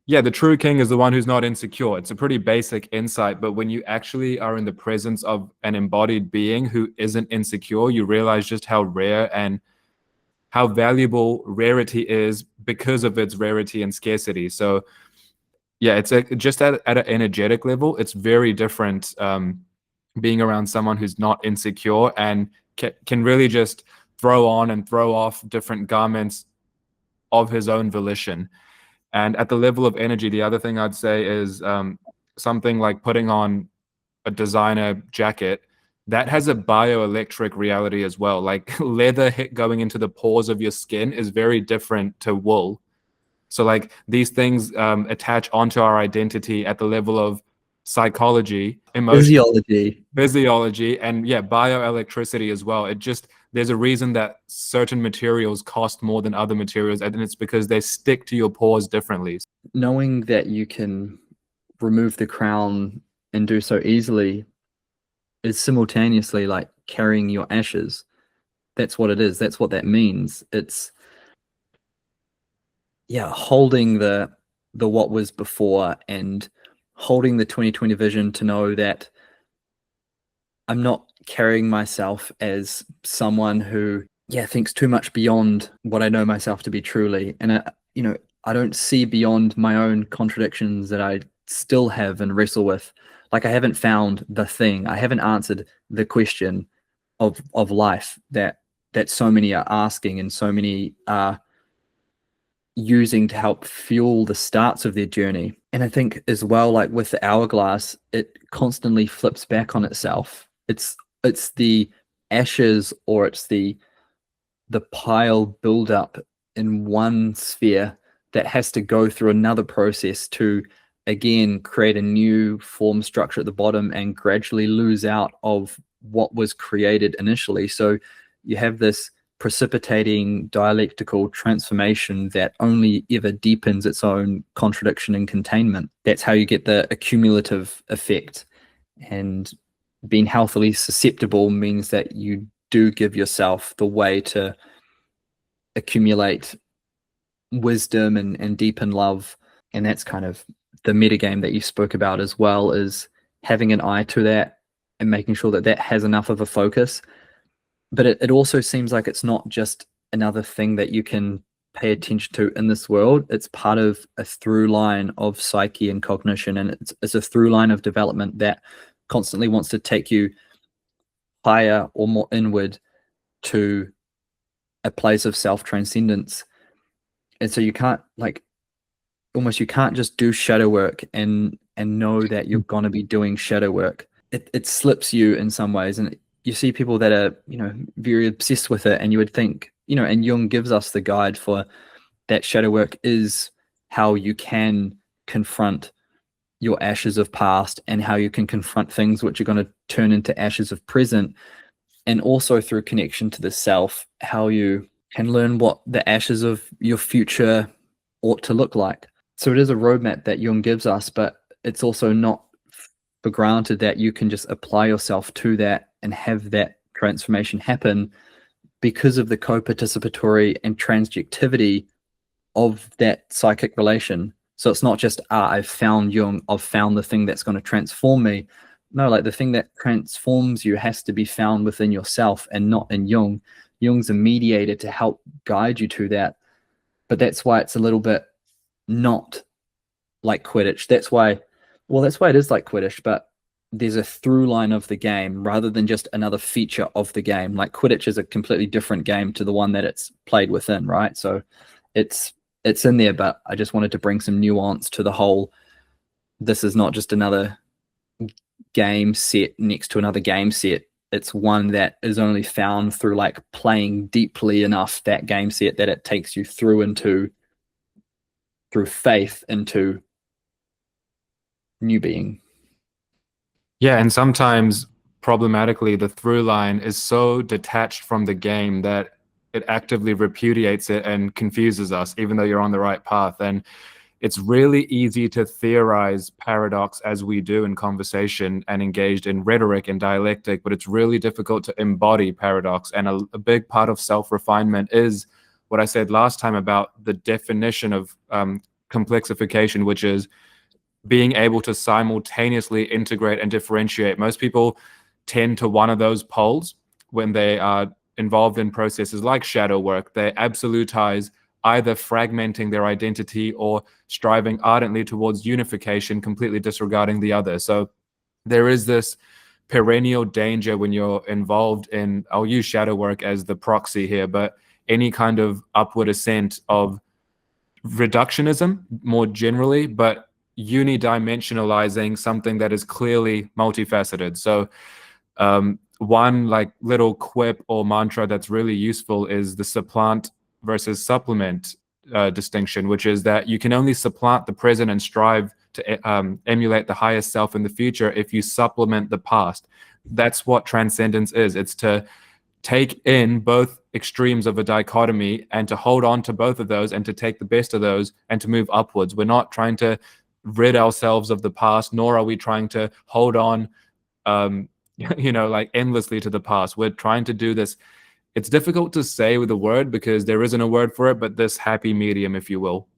Yeah, the true king is the one who's not insecure. It's a pretty basic insight, but when you actually are in the presence of an embodied being who isn't insecure, you realize just how rare and how valuable rarity is because of its rarity and scarcity. So yeah, it's just at an energetic level, it's very different being around someone who's not insecure and can really just throw on and throw off different garments of his own volition. And at the level of energy, the other thing I'd say is something like putting on a designer jacket that has a bioelectric reality as well. Like, leather going into the pores of your skin is very different to wool. So like, these things attach onto our identity at the level of psychology, emotion, physiology, and bioelectricity as well. There's a reason that certain materials cost more than other materials, and it's because they stick to your pores differently. Knowing that you can remove the crown and do so easily is simultaneously like carrying your ashes. That's what it is. That's what that means. It's holding the what was before, and holding the 2020 vision to know that I'm not carrying myself as someone who thinks too much beyond what I know myself to be truly. And I don't see beyond my own contradictions that I still have and wrestle with. Like I haven't found the thing. I haven't answered the question of life that so many are asking and so many are using to help fuel the starts of their journey. And I think as well, like with the hourglass, it constantly flips back on itself. It's the ashes, or it's the pile buildup in one sphere that has to go through another process to again create a new form structure at the bottom and gradually lose out of what was created initially. So you have this precipitating dialectical transformation that only ever deepens its own contradiction and containment. That's how you get the accumulative effect. And being healthily susceptible means that you do give yourself the way to accumulate wisdom and deepen love. And that's kind of the metagame that you spoke about as well, is having an eye to that and making sure that that has enough of a focus. But it also seems like it's not just another thing that you can pay attention to in this world. It's part of a through line of psyche and cognition, and it's a through line of development that constantly wants to take you higher or more inward to a place of self-transcendence. And so you can't you can't just do shadow work and know that you're going to be doing shadow work. It slips you in some ways, and you see people that are, very obsessed with it, and you would think, and Jung gives us the guide for that shadow work is how you can confront your ashes of past and how you can confront things which are going to turn into ashes of present, and also through connection to the self, how you can learn what the ashes of your future ought to look like. So it is a roadmap that Jung gives us, but it's also not for granted that you can just apply yourself to that and have that transformation happen because of the co-participatory and transjectivity of that psychic relation. So it's not just, I've found Jung, I've found the thing that's going to transform me. No, like the thing that transforms you has to be found within yourself and not in Jung. Jung's a mediator to help guide you to that. But that's why it's a little bit not like Quidditch. That's why it is like Quidditch, but there's a through line of the game rather than just another feature of the game. Like Quidditch is a completely different game to the one that it's played within, right? So it's in there, but I just wanted to bring some nuance to the whole. This is not just another game set next to another game set. It's one that is only found through like playing deeply enough that game set that it takes you through faith into new being. Yeah, and sometimes problematically, the through line is so detached from the game that it actively repudiates it and confuses us, even though you're on the right path. And it's really easy to theorize paradox as we do in conversation and engaged in rhetoric and dialectic, but it's really difficult to embody paradox. And a big part of self-refinement is what I said last time about the definition of complexification, which is being able to simultaneously integrate and differentiate. Most people tend to one of those poles when they are involved in processes like shadow work. They absolutize either fragmenting their identity or striving ardently towards unification, completely disregarding the other. So there is this perennial danger when you're involved in, I'll use shadow work as the proxy here, but any kind of upward ascent of reductionism more generally, but unidimensionalizing something that is clearly multifaceted. So one like little quip or mantra that's really useful is the supplant versus supplement distinction, which is that you can only supplant the present and strive to emulate the highest self in the future if you supplement the past. That's what transcendence is. It's to take in both extremes of a dichotomy and to hold on to both of those and to take the best of those and to move upwards. We're not trying to rid ourselves of the past, nor are we trying to hold on like endlessly to the past. We're trying to do this. It's difficult to say with a word because there isn't a word for it, but this happy medium, if you will.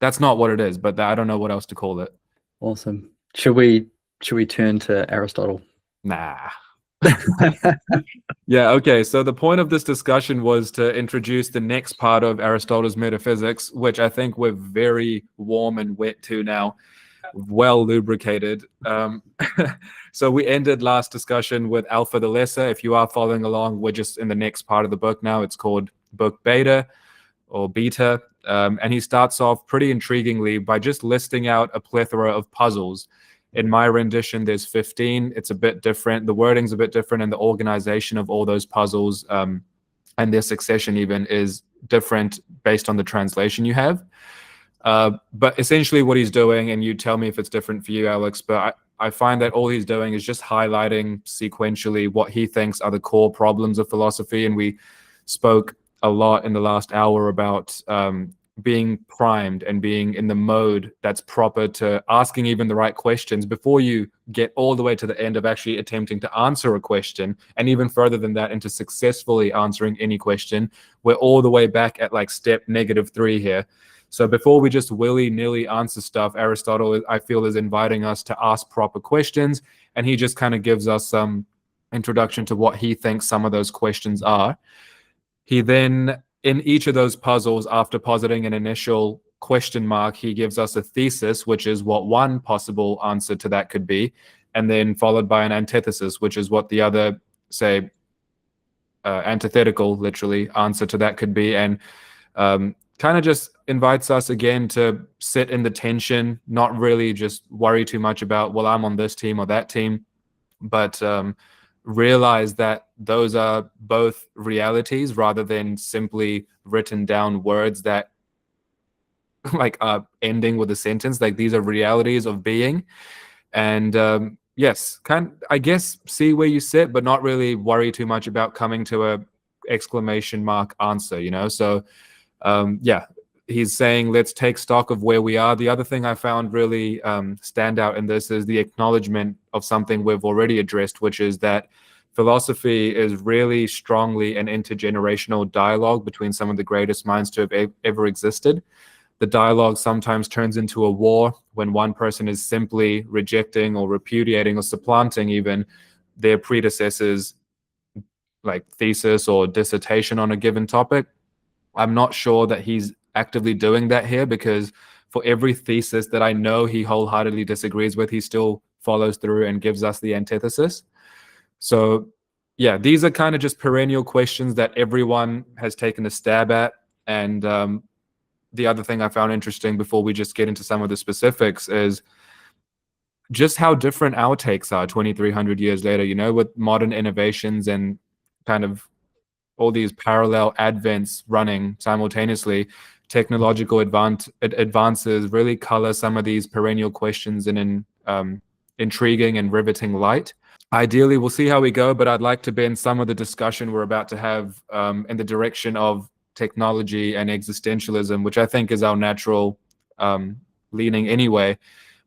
That's not what it is, but I don't know what else to call it. Awesome. Should we turn to Aristotle? Nah. Yeah, okay. So the point of this discussion was to introduce the next part of Aristotle's Metaphysics, which I think we're very warm and wet to now. well lubricated. So we ended last discussion with Alpha the Lesser. If you are following along, we're just in the next part of the book now. It's called Book Beta or Beta. And he starts off pretty intriguingly by just listing out a plethora of puzzles. In my rendition, there's 15. It's a bit different. The wording's a bit different, and the organization of all those puzzles and their succession even is different based on the translation you have. But essentially what he's doing, and you tell me if it's different for you, Alex, but I find that all he's doing is just highlighting sequentially what he thinks are the core problems of philosophy. And we spoke a lot in the last hour about being primed and being in the mode that's proper to asking even the right questions before you get all the way to the end of actually attempting to answer a question, and even further than that into successfully answering any question. We're all the way back at like step -3 here. So before we just willy-nilly answer stuff, Aristotle, I feel, is inviting us to ask proper questions, and he just kind of gives us some introduction to what he thinks some of those questions are. He then, in each of those puzzles, after positing an initial question mark, he gives us a thesis, which is what one possible answer to that could be, and then followed by an antithesis, which is what the other, say, antithetical, literally, answer to that could be. And kind of just invites us again to sit in the tension, not really just worry too much about, well, I'm on this team or that team, but realize that those are both realities rather than simply written down words that like are ending with a sentence. Like, these are realities of being. And yes, I guess see where you sit, but not really worry too much about coming to a exclamation mark answer, you know? So yeah, he's saying, let's take stock of where we are. The other thing I found really stand out in this is the acknowledgement of something we've already addressed, which is that philosophy is really strongly an intergenerational dialogue between some of the greatest minds to have ever existed. The dialogue sometimes turns into a war when one person is simply rejecting or repudiating or supplanting even their predecessors' like thesis or dissertation on a given topic. I'm not sure that he's actively doing that here, because for every thesis that I know he wholeheartedly disagrees with, he still follows through and gives us the antithesis. So yeah, these are kind of just perennial questions that everyone has taken a stab at. And the other thing I found interesting before we just get into some of the specifics is just how different our takes are 2,300 years later, you know, with modern innovations and kind of all these parallel advents running simultaneously. Technological advances really color some of these perennial questions in an intriguing and riveting light. Ideally, we'll see how we go, but I'd like to bend some of the discussion we're about to have in the direction of technology and existentialism, which I think is our natural leaning anyway.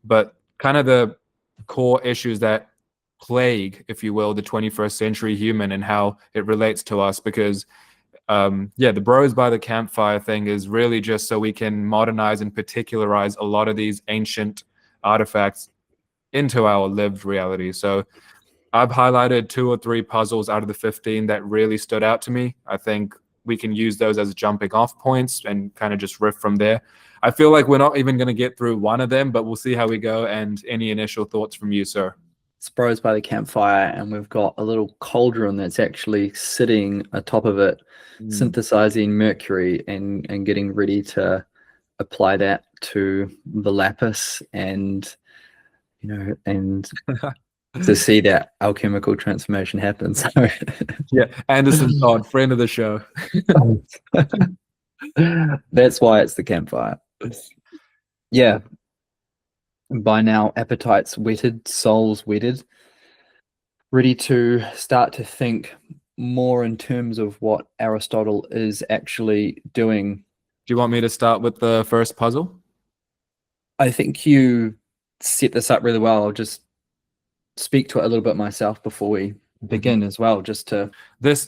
But kind of the core issues that plague, if you will, the 21st century human and how it relates to us. Because yeah, the bros by the campfire thing is really just so we can modernize and particularize a lot of these ancient artifacts into our lived reality. So I've highlighted 2 or 3 puzzles out of the 15 that really stood out to me. I think we can use those as jumping off points and kind of just riff from there. I feel like we're not even going to get through one of them, but we'll see how we go. And any initial thoughts from you, sir? It's bros by the campfire, and we've got a little cauldron that's actually sitting atop of it, synthesizing mercury and getting ready to apply that to the lapis, and you know, and to see that alchemical transformation happen. So yeah, Anderson Todd, friend of the show. that's why it's the campfire. Yeah. By now, appetites whetted, souls wedded, ready to start to think more in terms of what Aristotle is actually doing. Do you want me to start with the first puzzle? I think you set this up really well. I'll just speak to it a little bit myself before we begin as well, just to this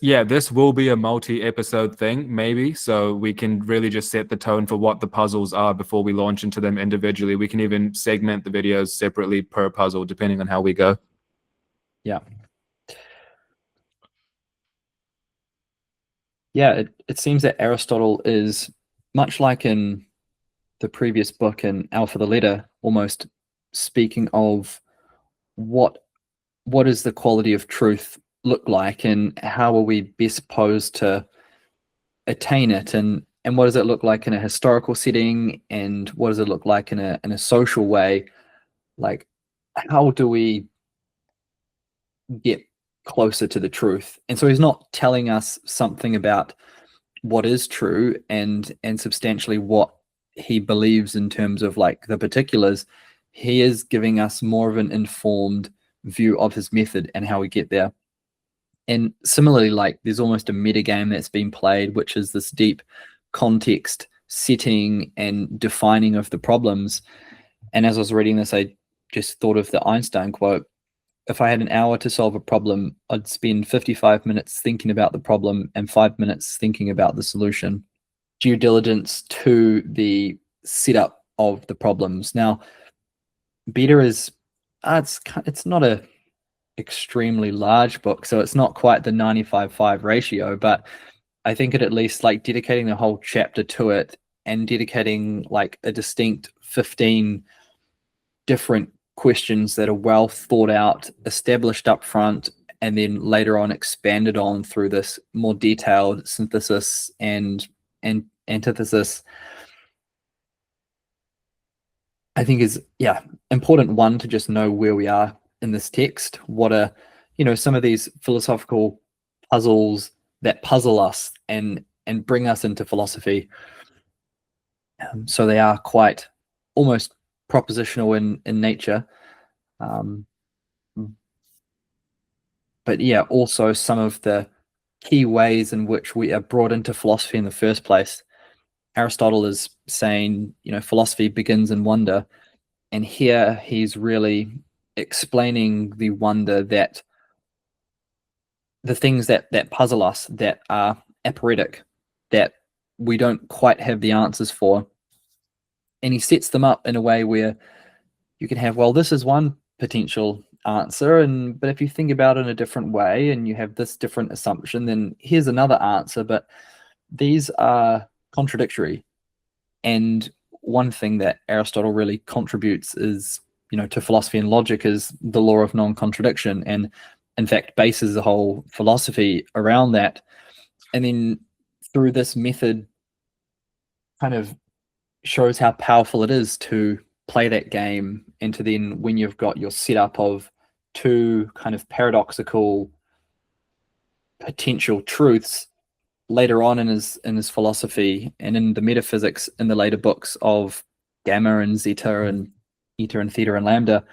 will be a multi-episode thing, maybe, so we can really just set the tone for what the puzzles are before we launch into them individually. We can even segment the videos separately per puzzle depending on how we go. Yeah, it seems that Aristotle is much like in the previous book in Alpha the Letter, almost speaking of what does the quality of truth look like, and how are we best posed to attain it, and what does it look like in a historical setting, and what does it look like in a social way? Like, how do we get closer to the truth? And so he's not telling us something about what is true and substantially what he believes in terms of like the particulars. He is giving us more of an informed view of his method and how we get there. And similarly, like, there's almost a meta game that's been played, which is this deep context setting and defining of the problems. And as I was reading this, I just thought of the Einstein quote: if I had an hour to solve a problem, I'd spend 55 minutes thinking about the problem and 5 minutes thinking about the solution. Due diligence to the setup of the problems. Now, beta is it's not a extremely large book, so it's not quite the 95-5 ratio, but I think it at least, like, dedicating the whole chapter to it and dedicating like a distinct 15 different questions that are well thought out, established up front, and then later on expanded on through this more detailed synthesis and antithesis, I think is important. One, to just know where we are in this text. What are some of these philosophical puzzles that puzzle us and bring us into philosophy. So they are quite almost propositional in nature. But yeah, also some of the key ways in which we are brought into philosophy in the first place. Aristotle is saying, philosophy begins in wonder. And here he's really explaining the wonder that the things that puzzle us, that are aporetic, that we don't quite have the answers for. And he sets them up in a way where you can have, well, this is one potential answer, but if you think about it in a different way and you have this different assumption, then here's another answer, but these are contradictory. And one thing that Aristotle really contributes is, to philosophy and logic, is the law of non-contradiction, and in fact bases the whole philosophy around that. And then through this method kind of shows how powerful it is to play that game, and to then, when you've got your setup of two kind of paradoxical potential truths later on in his philosophy and in the metaphysics, in the later books of gamma and zeta and eta and theta and lambda,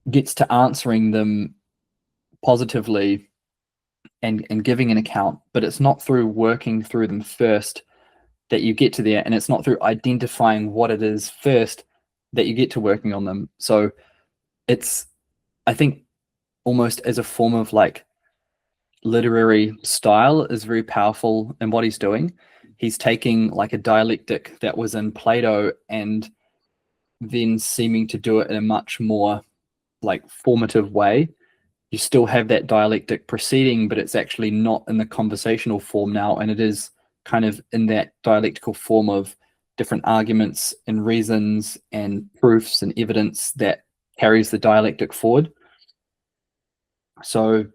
gets to answering them positively and giving an account. But it's not through working through them first that you get to there, and it's not through identifying what it is first that you get to working on them. So it's, I think, almost as a form of like literary style, is very powerful in what he's doing. He's taking like a dialectic that was in Plato and then seeming to do it in a much more like formative way. You still have that dialectic proceeding, but it's actually not in the conversational form now, and it is kind of in that dialectical form of different arguments and reasons and proofs and evidence that carries the dialectic forward. So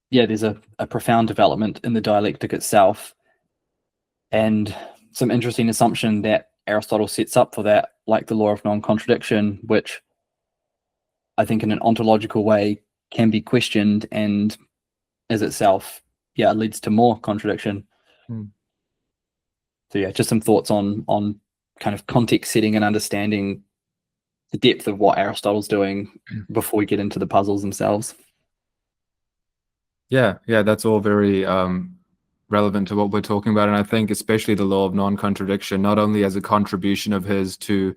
yeah, there's a profound development in the dialectic itself, and some interesting assumption that Aristotle sets up for that, like the law of non-contradiction, which I think in an ontological way can be questioned, and as itself, leads to more contradiction. So yeah, just some thoughts on kind of context setting and understanding the depth of what Aristotle's doing before we get into the puzzles themselves. Yeah, that's all very relevant to what we're talking about. And I think especially the law of non-contradiction, not only as a contribution of his to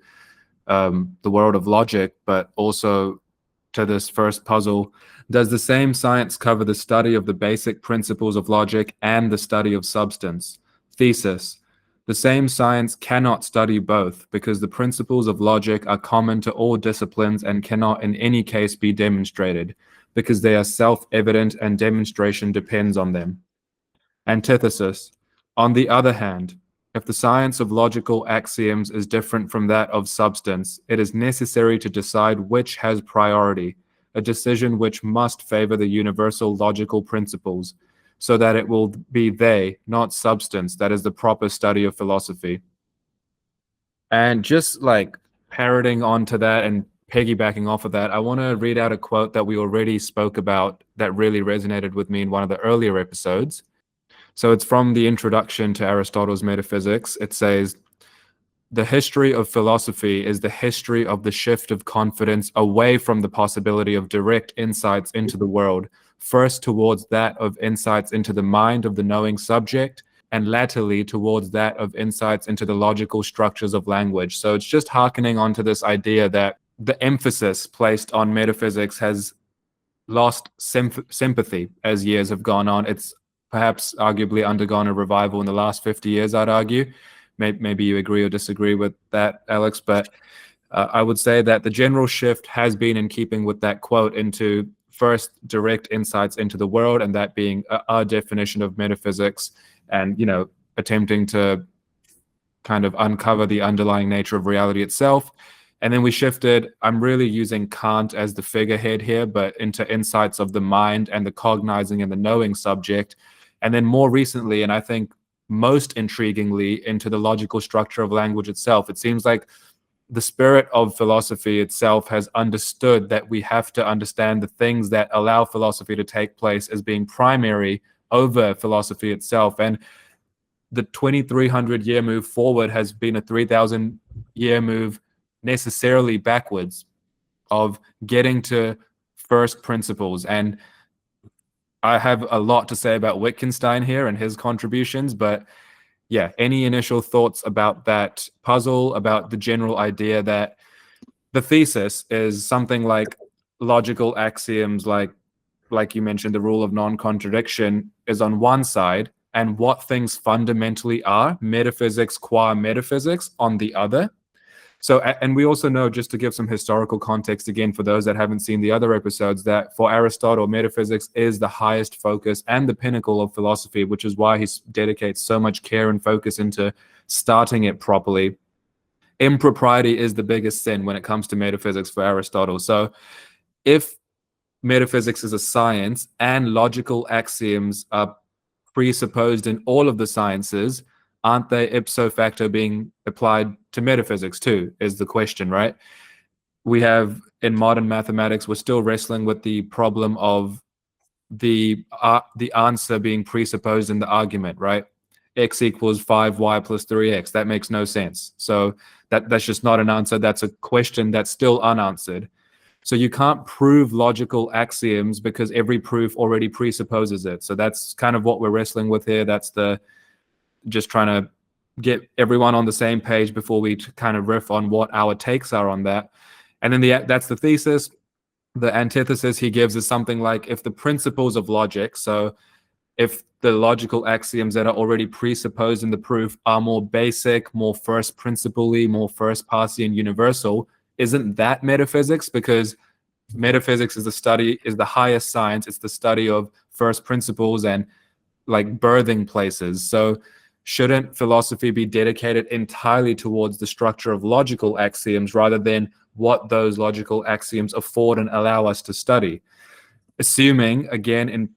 the world of logic, but also to this first puzzle. Does the same science cover the study of the basic principles of logic and the study of substance? Thesis: the same science cannot study both, because the principles of logic are common to all disciplines and cannot in any case be demonstrated, because they are self-evident and demonstration depends on them. Antithesis: on the other hand, If the science of logical axioms is different from that of substance, it is necessary to decide which has priority, a decision which must favor the universal logical principles, so that it will be they, not substance, that is the proper study of philosophy. And just like parroting onto that and piggybacking off of that, I want to read out a quote that we already spoke about that really resonated with me in one of the earlier episodes. So it's from the introduction to Aristotle's Metaphysics. It says, "The history of philosophy is the history of the shift of confidence away from the possibility of direct insights into the world, first towards that of insights into the mind of the knowing subject, and latterly towards that of insights into the logical structures of language." So it's just hearkening onto this idea that the emphasis placed on metaphysics has lost sympathy as years have gone on. It's perhaps arguably undergone a revival in the last 50 years, I'd argue. Maybe you agree or disagree with that, Alex, but I would say that the general shift has been in keeping with that quote into first direct insights into the world, and that being our definition of metaphysics, and, you know, attempting to kind of uncover the underlying nature of reality itself. And then we shifted, I'm really using Kant as the figurehead here, but into insights of the mind and the cognizing and the knowing subject. And then more recently, and I think most intriguingly, into the logical structure of language itself. It seems like the spirit of philosophy itself has understood that we have to understand the things that allow philosophy to take place as being primary over philosophy itself. And the 2300-year move forward has been a 3000-year move necessarily backwards of getting to first principles. And I have a lot to say about Wittgenstein here and his contributions, but yeah, any initial thoughts about that puzzle, about the general idea that the thesis is something like logical axioms, like you mentioned, the rule of non-contradiction is on one side, and what things fundamentally are, metaphysics qua metaphysics, on the other. So, and we also know, just to give some historical context again for those that haven't seen the other episodes, that for Aristotle, metaphysics is the highest focus and the pinnacle of philosophy, which is why he dedicates so much care and focus into starting it properly. Impropriety is the biggest sin when it comes to metaphysics for Aristotle. So if metaphysics is a science and logical axioms are presupposed in all of the sciences, aren't they ipso facto being applied to metaphysics too, is the question, right? We have, in modern mathematics, we're still wrestling with the problem of the answer being presupposed in the argument, right? X equals 5y plus 3x. That makes no sense. So that's just not an answer. That's a question that's still unanswered. So you can't prove logical axioms because every proof already presupposes it. So that's kind of what we're wrestling with here. That's just trying to get everyone on the same page before we kind of riff on what our takes are on that. And then that's the thesis. The antithesis he gives is something like, if the principles of logic, so if the logical axioms that are already presupposed in the proof are more basic, more first principle-y, more first pass-y and universal, isn't that metaphysics? Because metaphysics is the highest science. It's the study of first principles and like birthing places. So shouldn't philosophy be dedicated entirely towards the structure of logical axioms rather than what those logical axioms afford and allow us to study? Assuming, again,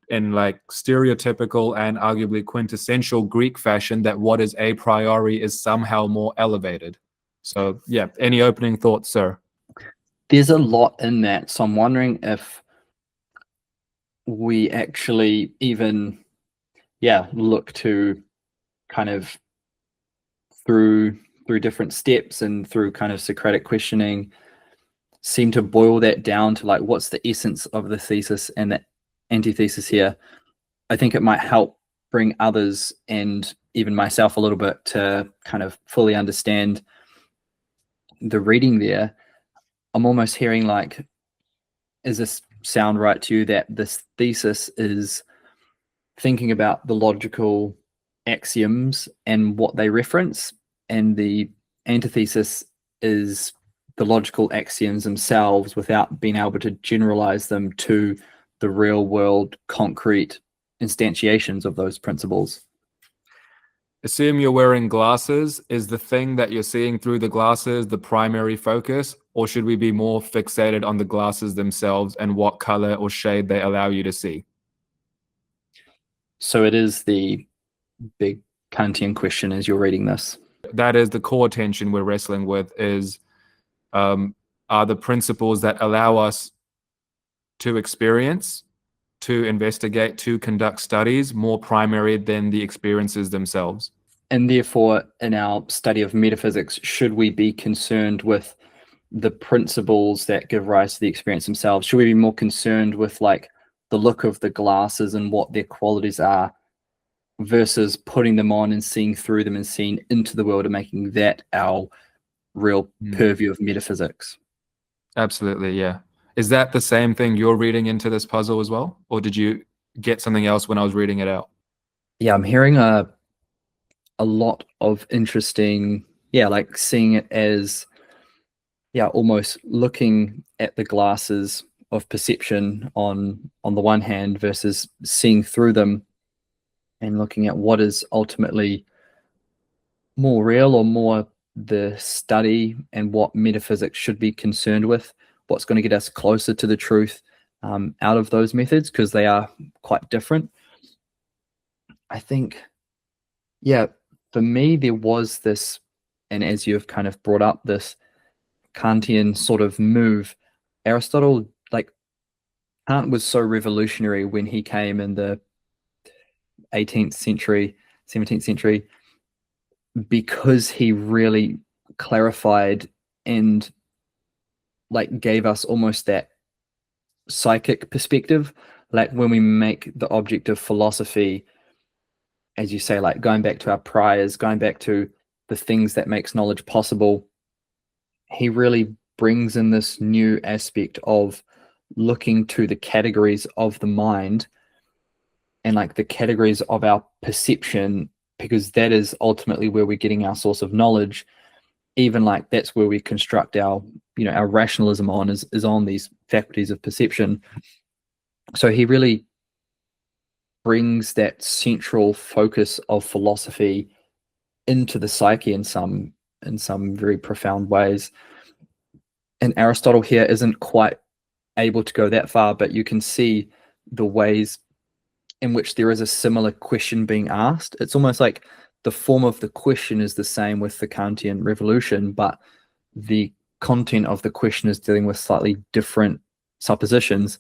in like stereotypical and arguably quintessential Greek fashion, that what is a priori is somehow more elevated. So yeah, any opening thoughts, sir? There's a lot in that. So I'm wondering if we actually even, look to kind of through different steps and through kind of Socratic questioning, seem to boil that down to like, what's the essence of the thesis and the antithesis here. I think it might help bring others and even myself a little bit to kind of fully understand the reading there. I'm almost hearing like, does this sound right to you, that this thesis is thinking about the logical axioms and what they reference, and the antithesis is the logical axioms themselves without being able to generalize them to the real world concrete instantiations of those principles? Assume you're wearing glasses. Is the thing that you're seeing through the glasses the primary focus, or should we be more fixated on the glasses themselves and what color or shade they allow you to see? So it is the big Kantian question as you're reading this. That is the core tension we're wrestling with, is are the principles that allow us to experience, to investigate, to conduct studies more primary than the experiences themselves? And therefore, in our study of metaphysics, should we be concerned with the principles that give rise to the experience themselves? Should we be more concerned with like the look of the glasses and what their qualities are versus putting them on and seeing through them and seeing into the world and making that our real purview of metaphysics? Absolutely, yeah. Is that the same thing you're reading into this puzzle as well? Or did you get something else when I was reading it out? Yeah, I'm hearing a lot of interesting, like seeing it as, almost looking at the glasses of perception on the one hand versus seeing through them and looking at what is ultimately more real or more the study and what metaphysics should be concerned with, what's going to get us closer to the truth out of those methods, because they are quite different. I think, for me, there was this, and as you've kind of brought up, this Kantian sort of move. Aristotle, like, Kant was so revolutionary when he came in the 18th century, 17th century, because he really clarified and like gave us almost that psychic perspective. Like when we make the object of philosophy, as you say, like going back to our priors, going back to the things that makes knowledge possible, he really brings in this new aspect of looking to the categories of the mind and like the categories of our perception, because that is ultimately where we're getting our source of knowledge. Even like that's where we construct our, our rationalism on is on these faculties of perception. So he really brings that central focus of philosophy into the psyche in some very profound ways. And Aristotle here isn't quite able to go that far, but you can see the ways in which there is a similar question being asked. It's almost like the form of the question is the same with the Kantian revolution, but the content of the question is dealing with slightly different suppositions.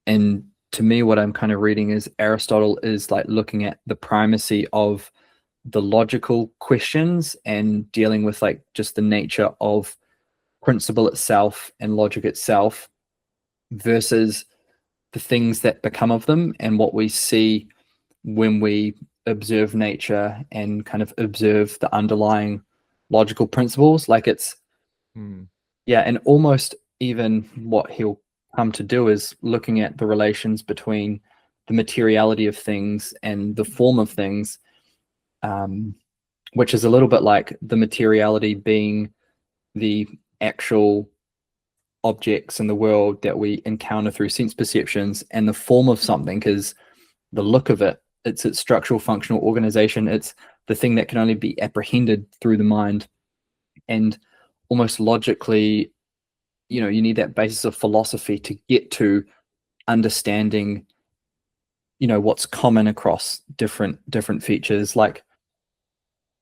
And to me, what I'm kind of reading is Aristotle is like looking at the primacy of the logical questions and dealing with like just the nature of principle itself and logic itself versus the things that become of them and what we see when we observe nature and kind of observe the underlying logical principles. Like it's, and almost even what he'll come to do is looking at the relations between the materiality of things and the form of things, which is a little bit like the materiality being the actual objects in the world that we encounter through sense perceptions, and the form of something is the look of it. It's its structural functional organization. It's the thing that can only be apprehended through the mind. And almost logically, you need that basis of philosophy to get to understanding, what's common across different features, like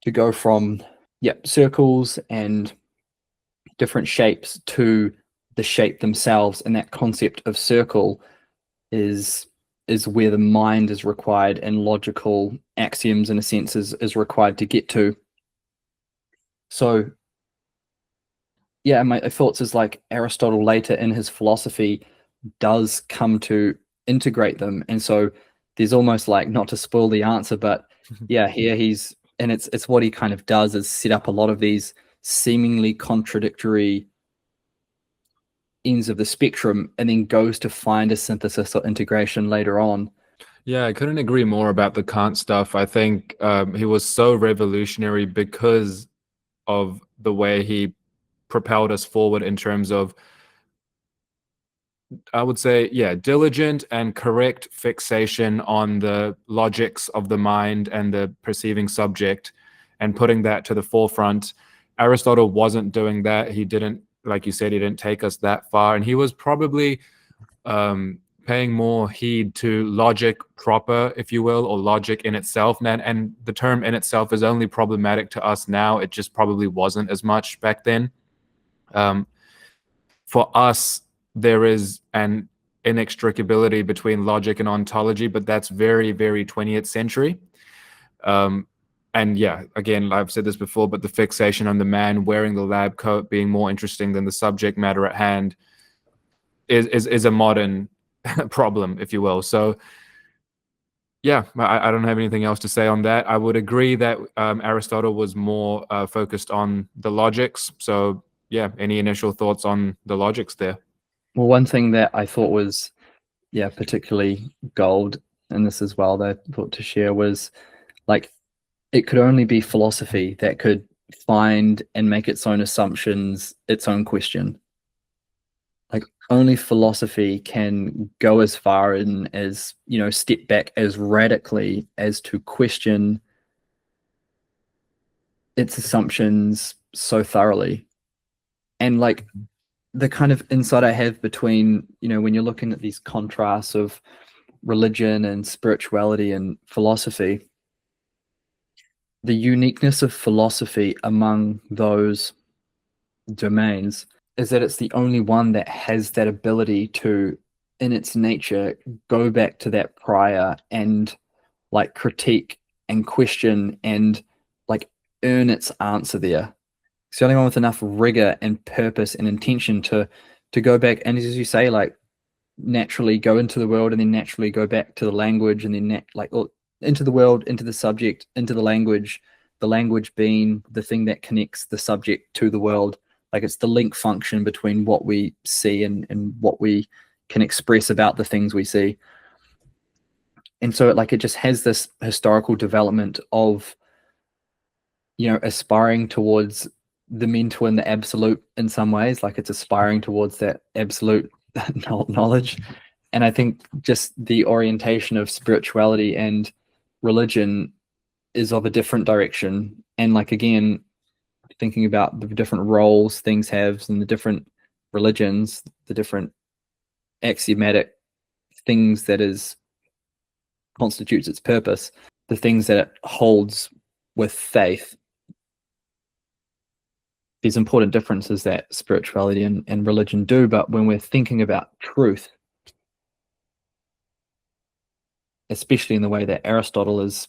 to go from circles and different shapes to the shape themselves. And that concept of circle is where the mind is required and logical axioms in a sense is required to get to. So my thoughts is like Aristotle later in his philosophy does come to integrate them. And so there's almost like, not to spoil the answer, but here he's, and it's what he kind of does is set up a lot of these seemingly contradictory ends of the spectrum and then goes to find a synthesis or integration later on. Yeah, I couldn't agree more about the Kant stuff. I think he was so revolutionary because of the way he propelled us forward in terms of I would say, yeah, diligent and correct fixation on the logics of the mind and the perceiving subject and putting that to the forefront. Aristotle wasn't doing that. He didn't, like you said, he didn't take us that far. And he was probably paying more heed to logic proper, if you will, or logic in itself. And the term in itself is only problematic to us now. It just probably wasn't as much back then. For us, there is an inextricability between logic and ontology, but that's very, very 20th century. And yeah, again, I've said this before, but the fixation on the man wearing the lab coat being more interesting than the subject matter at hand is a modern problem, if you will. So yeah, I don't have anything else to say on that. I would agree that Aristotle was more focused on the logics. So yeah, any initial thoughts on the logics there? Well, one thing that I thought was, yeah, particularly gold in this as well that I thought to share was like, it could only be philosophy that could find and make its own assumptions, its own question. Like only philosophy can go as far in as, you know, step back as radically as to question its assumptions so thoroughly. And like the kind of insight I have between, you know, when you're looking at these contrasts of religion and spirituality and philosophy, the uniqueness of philosophy among those domains is that it's the only one that has that ability to, in its nature, go back to that prior and like critique and question and like earn its answer there. It's the only one with enough rigor and purpose and intention to go back and, as you say, like naturally go into the world and then naturally go back to the language and then into the world, into the subject, into the language being the thing that connects the subject to the world. Like it's the link function between what we see and what we can express about the things we see. And so it just has this historical development of, you know, aspiring towards the mental and the absolute in some ways. Like it's aspiring towards that absolute knowledge. And I think just the orientation of spirituality and religion is of a different direction. And like, again, thinking about the different roles things have and the different religions, the different axiomatic things that is constitutes its purpose, the things that it holds with faith. There's important differences that spirituality and religion do, but when we're thinking about truth, especially in the way that Aristotle is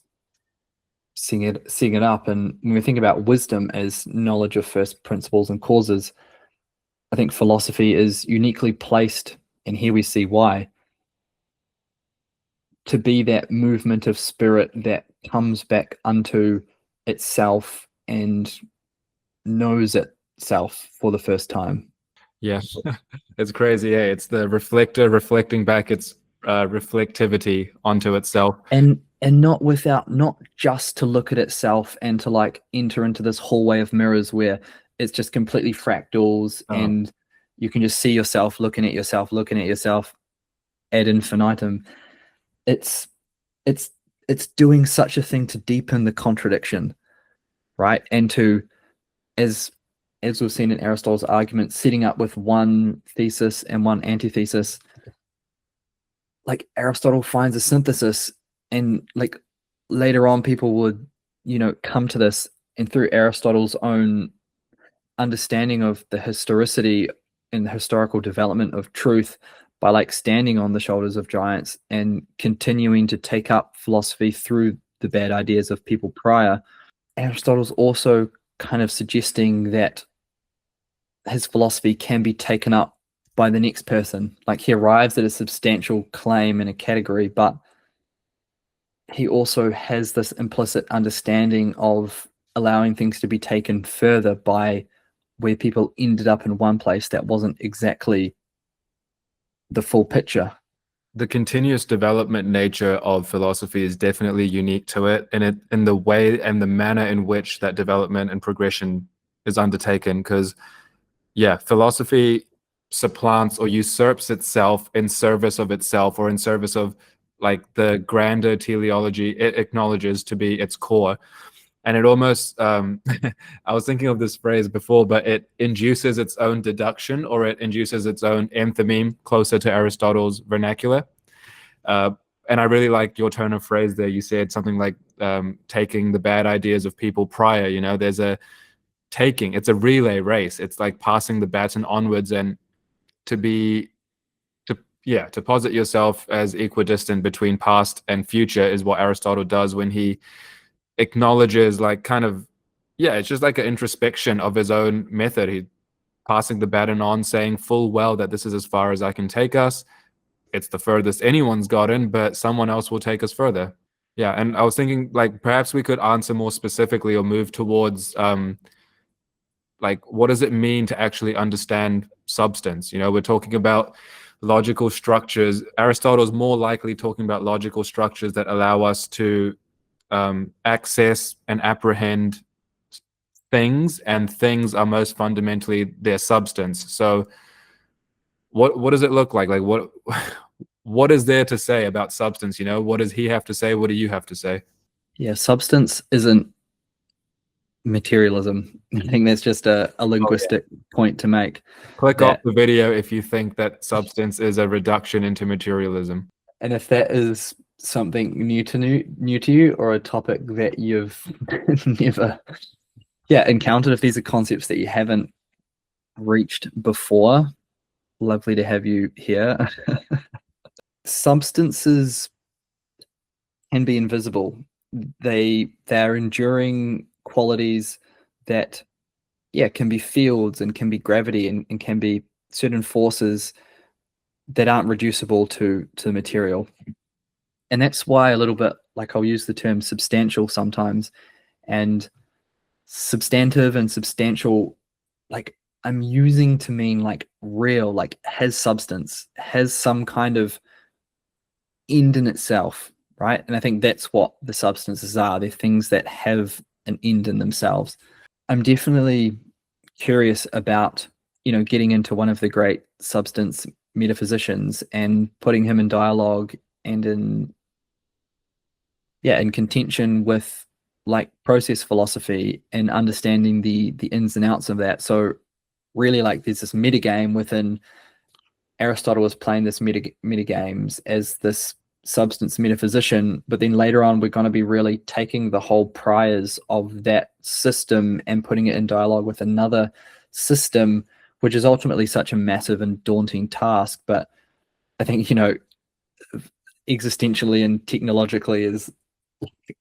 seeing it up, and when we think about wisdom as knowledge of first principles and causes, I think philosophy is uniquely placed, and here we see why, to be that movement of spirit that comes back unto itself and knows itself for the first time. Yeah, it's crazy. Yeah, it's the reflector reflecting back its reflectivity onto itself. And not just to look at itself and to like enter into this hallway of mirrors where it's just completely fractals and you can just see yourself looking at yourself ad infinitum. It's doing such a thing to deepen the contradiction, right? And to, as we've seen in Aristotle's argument, setting up with one thesis and one antithesis, like Aristotle finds a synthesis, and like later on people would, you know, come to this, and through Aristotle's own understanding of the historicity and the historical development of truth, by like standing on the shoulders of giants and continuing to take up philosophy through the bad ideas of people prior, Aristotle's also kind of suggesting that his philosophy can be taken up by the next person. Like he arrives at a substantial claim in a category, but he also has this implicit understanding of allowing things to be taken further by where people ended up in one place that wasn't exactly the full picture. The continuous development nature of philosophy is definitely unique to it, and in the way and the manner in which that development and progression is undertaken. Because yeah, philosophy supplants or usurps itself in service of itself, or in service of like the grander teleology it acknowledges to be its core. And it almost I was thinking of this phrase before, but it induces its own deduction, or it induces its own enthymeme, closer to Aristotle's vernacular. And I really like your turn of phrase there. You said something like taking the bad ideas of people prior. You know, there's a taking, it's a relay race. It's like passing the baton onwards, and to posit yourself as equidistant between past and future is what Aristotle does when he acknowledges, like, kind of, it's just like an introspection of his own method. He passing the baton on, saying full well that this is as far as I can take us. It's the furthest anyone's gotten, but someone else will take us further. Yeah, and I was thinking, like, perhaps we could answer more specifically, or move towards like, what does it mean to actually understand substance? You know, we're talking about logical structures. Aristotle's more likely talking about logical structures that allow us to access and apprehend things, and things are most fundamentally their substance. So what does it look like? Like, what is there to say about substance? You know, what does he have to say? What do you have to say? Yeah, substance isn't materialism. I think that's just a linguistic point to make. Click off the video if you think that substance is a reduction into materialism. And if that is something new to you, or a topic that you've never encountered, if these are concepts that you haven't reached before, lovely to have you here. Substances can be invisible. They're enduring qualities that can be fields, and can be gravity, and can be certain forces that aren't reducible to material. And that's why a little bit, like, I'll use the term substantial sometimes, and substantive and substantial, like, I'm using to mean like real, like has substance, has some kind of end in itself, right? And I think that's what the substances are. They're things that have an end in themselves. I'm definitely curious about, getting into one of the great substance metaphysicians and putting him in dialogue and in contention with like process philosophy, and understanding the ins and outs of that. So really, like, there's this meta game within Aristotle was playing this meta games as this substance metaphysician, but then later on we're going to be really taking the whole priors of that system and putting it in dialogue with another system, which is ultimately such a massive and daunting task. But I think, existentially and technologically,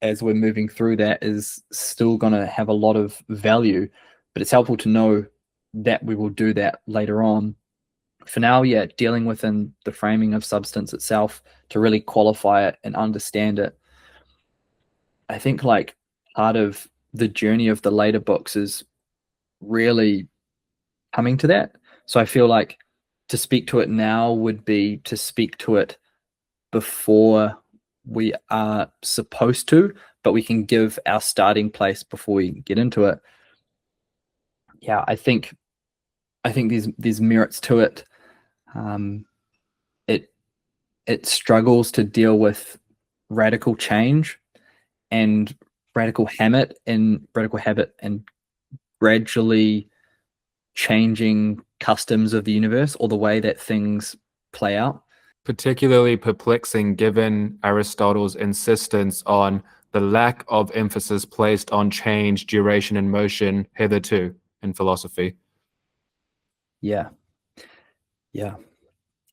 as we're moving through, that is still going to have a lot of value. But it's helpful to know that we will do that later on. For now, dealing within the framing of substance itself to really qualify it and understand it. I think, like, part of the journey of the later books is really coming to that. So I feel like to speak to it now would be to speak to it before we are supposed to, but we can give our starting place before we get into it. Yeah, I think there's merits to it. It struggles to deal with radical change and radical habit and gradually changing customs of the universe, or the way that things play out. Particularly perplexing given Aristotle's insistence on the lack of emphasis placed on change, duration, and motion hitherto in philosophy. Yeah.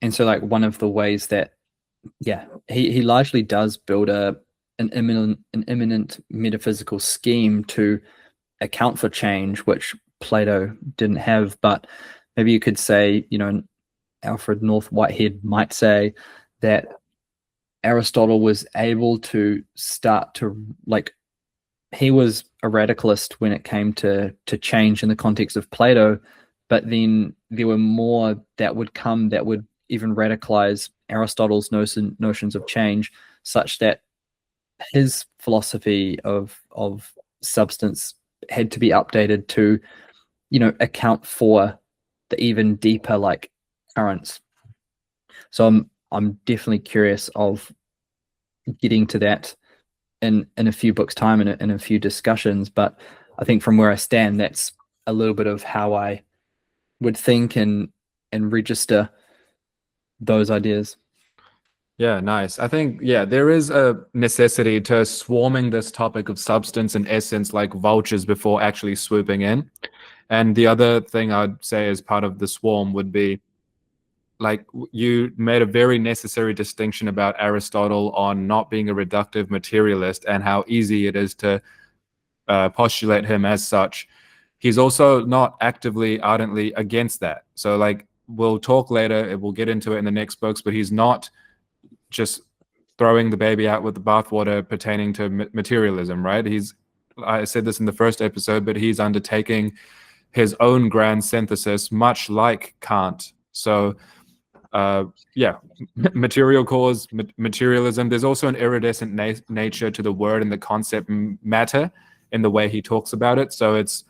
And so, like, one of the ways that he largely does build an imminent metaphysical scheme to account for change, which Plato didn't have. But maybe you could say, Alfred North Whitehead might say that Aristotle was able to start to, like, he was a radicalist when it came to change in the context of Plato, but then there were more that would come that would even radicalize Aristotle's notions of change, such that his philosophy of substance had to be updated to, account for the even deeper, like, currents. So I'm definitely curious of getting to that in a few books' time and in a few discussions. But I think from where I stand, that's a little bit of how I would think and register those ideas. Yeah, nice. I think, yeah, there is a necessity to swarming this topic of substance and essence like vultures before actually swooping in. And the other thing I'd say as part of the swarm would be, like, you made a very necessary distinction about Aristotle on not being a reductive materialist and how easy it is to postulate him as such. He's also not actively, ardently against that. So, like, we'll talk later, we'll get into it in the next books, but he's not just throwing the baby out with the bathwater pertaining to materialism, right? I said this in the first episode, but he's undertaking his own grand synthesis, much like Kant. So, yeah, material cause, materialism. There's also an iridescent nature to the word and the concept matter in the way he talks about it. So it's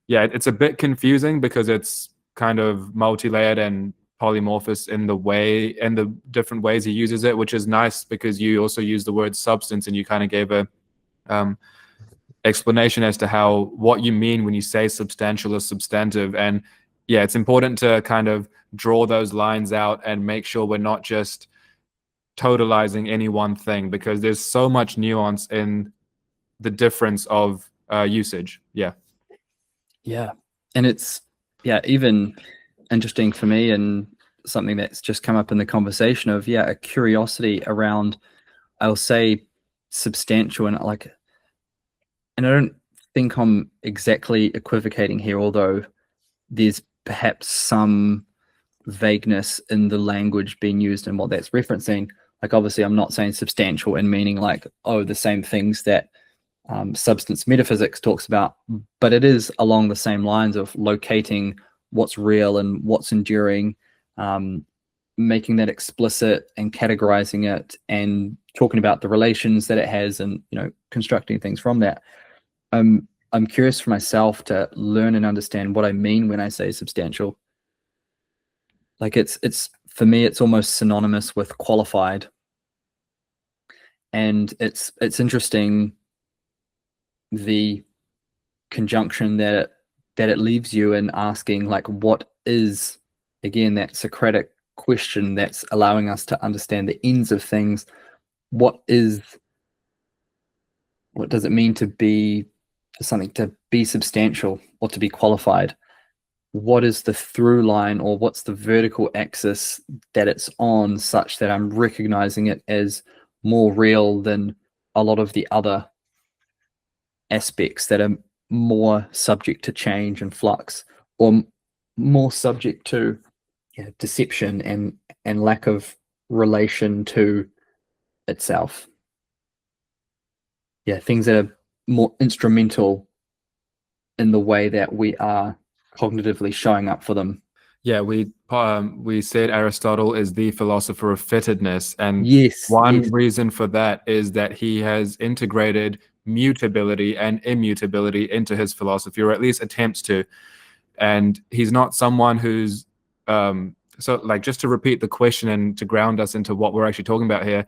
a bit confusing because it's kind of multi-layered and polymorphous in the way and the different ways he uses it, which is nice because you also use the word substance and you kind of gave a explanation as to what you mean when you say substantial or substantive. And yeah, it's important to kind of draw those lines out and make sure we're not just totalizing any one thing, because there's so much nuance in the difference of usage. Yeah. And it's even interesting for me, and something that's just come up in the conversation of a curiosity around, I'll say, substantial, and I don't think I'm exactly equivocating here, although there's perhaps some vagueness in the language being used and what that's referencing. Like, obviously I'm not saying substantial in meaning like, oh, the same things that substance metaphysics talks about, but it is along the same lines of locating what's real and what's enduring, making that explicit and categorizing it and talking about the relations that it has, and constructing things from that. I'm curious for myself to learn and understand what I mean when I say substantial. Like, it's for me, it's almost synonymous with qualified, and it's interesting the conjunction that it leaves you in asking, like, what is, again, that Socratic question that's allowing us to understand the ends of things. What does it mean to be something, to be substantial or to be qualified? What is the through line, or what's the vertical axis that it's on, such that I'm recognizing it as more real than a lot of the other aspects that are more subject to change and flux, or more subject to deception and lack of relation to itself. Things that are more instrumental in the way that we are cognitively showing up for them. Yeah, we said Aristotle is the philosopher of fittedness, and yes, reason for that is that he has integrated mutability and immutability into his philosophy, or at least attempts to. And he's not someone who's so, like, just to repeat the question and to ground us into what we're actually talking about here,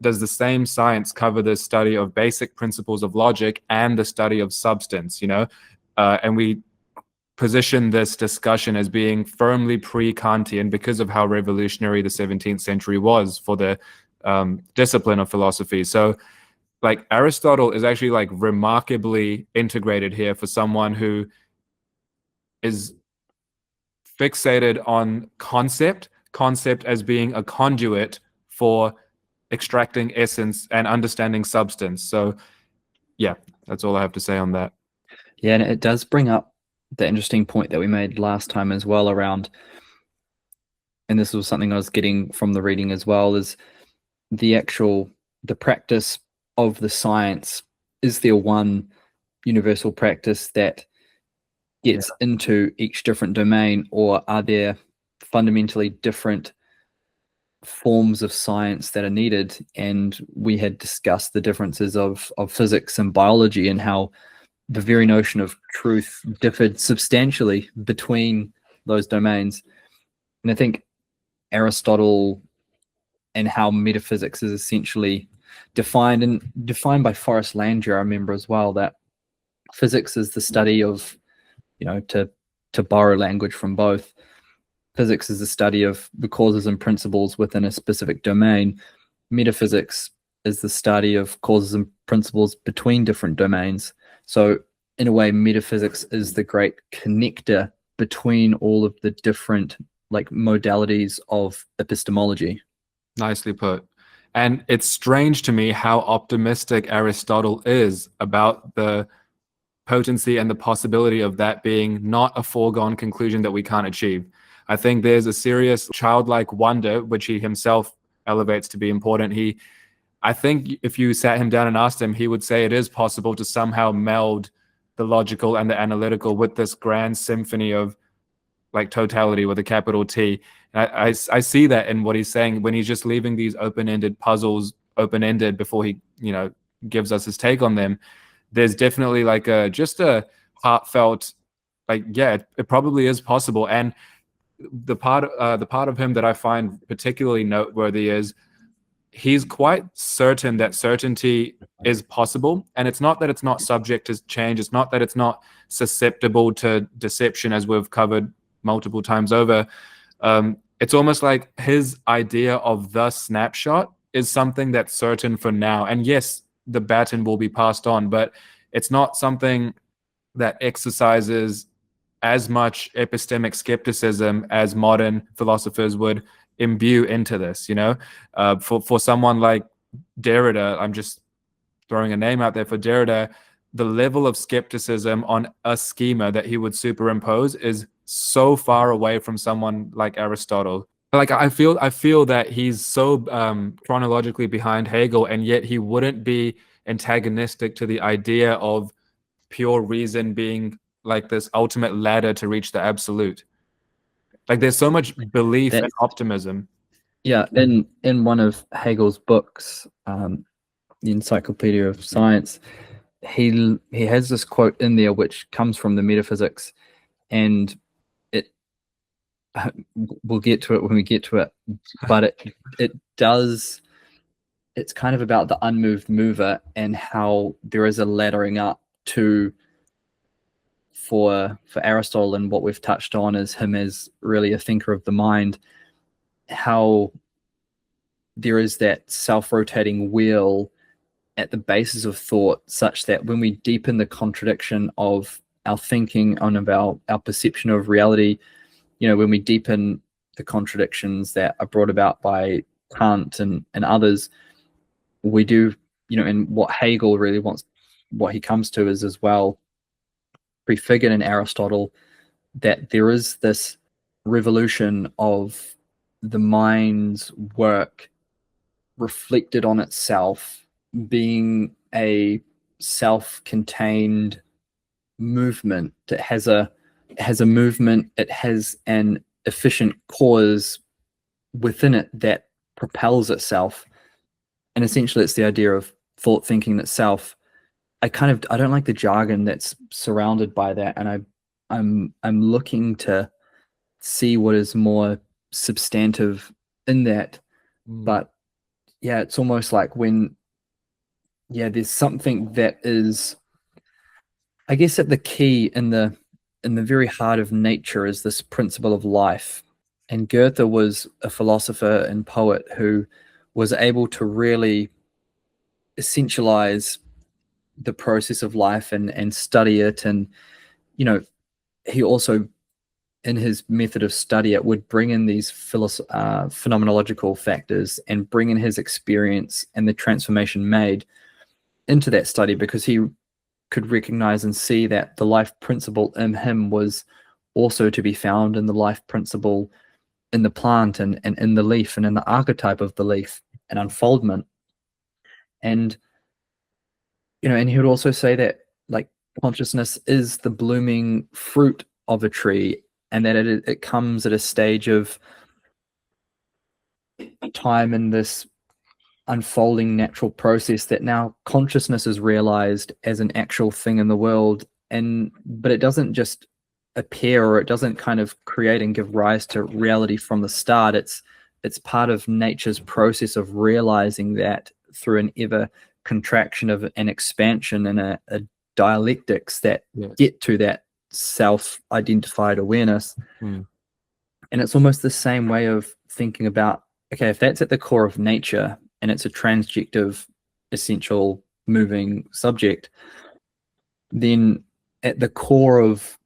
does the same science cover the study of basic principles of logic and the study of substance, and we position this discussion as being firmly pre-Kantian because of how revolutionary the 17th century was for the discipline of philosophy. So, like, Aristotle is actually, like, remarkably integrated here for someone who is fixated on concept as being a conduit for extracting essence and understanding substance. So yeah, that's all I have to say on that. Yeah, and it does bring up the interesting point that we made last time as well around, and this was something I was getting from the reading as well, is the practice of the science. Is there one universal practice that gets into each different domain, or are there fundamentally different forms of science that are needed? And we had discussed the differences of physics and biology, and how the very notion of truth differed substantially between those domains. And I think Aristotle and how metaphysics is essentially defined by Forrest Landry, I remember as well, that physics is the study of, to borrow language from both, physics is the study of the causes and principles within a specific domain. Metaphysics is the study of causes and principles between different domains. So in a way, metaphysics is the great connector between all of the different modalities of epistemology. Nicely put. And it's strange to me how optimistic Aristotle is about the potency and the possibility of that being not a foregone conclusion that we can't achieve. I think there's a serious childlike wonder, which he himself elevates to be important. I think if you sat him down and asked him, he would say it is possible to somehow meld the logical and the analytical with this grand symphony of totality with a capital T. And I see that in what he's saying when he's just leaving these open-ended puzzles open-ended before he, gives us his take on them. There's definitely just a heartfelt, it probably is possible. And the part of him that I find particularly noteworthy is he's quite certain that certainty is possible. And it's not that it's not subject to change. It's not that it's not susceptible to deception, as we've covered multiple times over. It's almost like his idea of the snapshot is something that's certain for now. And yes, the baton will be passed on, but it's not something that exercises as much epistemic skepticism as modern philosophers would imbue into this. For someone like Derrida, I'm just throwing a name out there, for Derrida, the level of skepticism on a schema that he would superimpose is so far away from someone like Aristotle. I feel that he's so chronologically behind Hegel, and yet he wouldn't be antagonistic to the idea of pure reason being this ultimate ladder to reach the absolute. There's so much belief and optimism. Yeah, in one of Hegel's books, the Encyclopedia of Science, he has this quote in there which comes from the Metaphysics, and we'll get to it when we get to it, but it's kind of about the unmoved mover and how there is a laddering up to, for Aristotle, and what we've touched on is him as really a thinker of the mind, how there is that self-rotating wheel at the basis of thought, such that when we deepen the contradiction of our thinking and of our perception of reality, when we deepen the contradictions that are brought about by Kant and others, we do, and what Hegel really wants, what he comes to is as well prefigured in Aristotle, that there is this revolution of the mind's work reflected on itself, being a self-contained movement. It has a movement, it has an efficient cause within it that propels itself. And essentially it's the idea of thought thinking itself. I don't like the jargon that's surrounded by that, and I'm looking to see what is more substantive in that. But yeah, it's almost like when there's something that is, I guess, at the key in the very heart of nature is this principle of life. And Goethe was a philosopher and poet who was able to really essentialize the process of life and study it. And, he also, in his method of study, it would bring in these phenomenological factors and bring in his experience and the transformation made into that study, because he could recognize and see that the life principle in him was also to be found in the life principle in the plant and in the leaf and in the archetype of the leaf and unfoldment. And, and he would also say that consciousness is the blooming fruit of a tree, and that it comes at a stage of time in this unfolding natural process, that now consciousness is realized as an actual thing in the world. But it doesn't just appear, or it doesn't kind of create and give rise to reality from the start. It's part of nature's process of realizing that through an ever contraction of an expansion and a dialectics that get to that self-identified awareness. And it's almost the same way of thinking about, okay, if that's at the core of nature and it's a transjective, essential, moving subject, then at the core of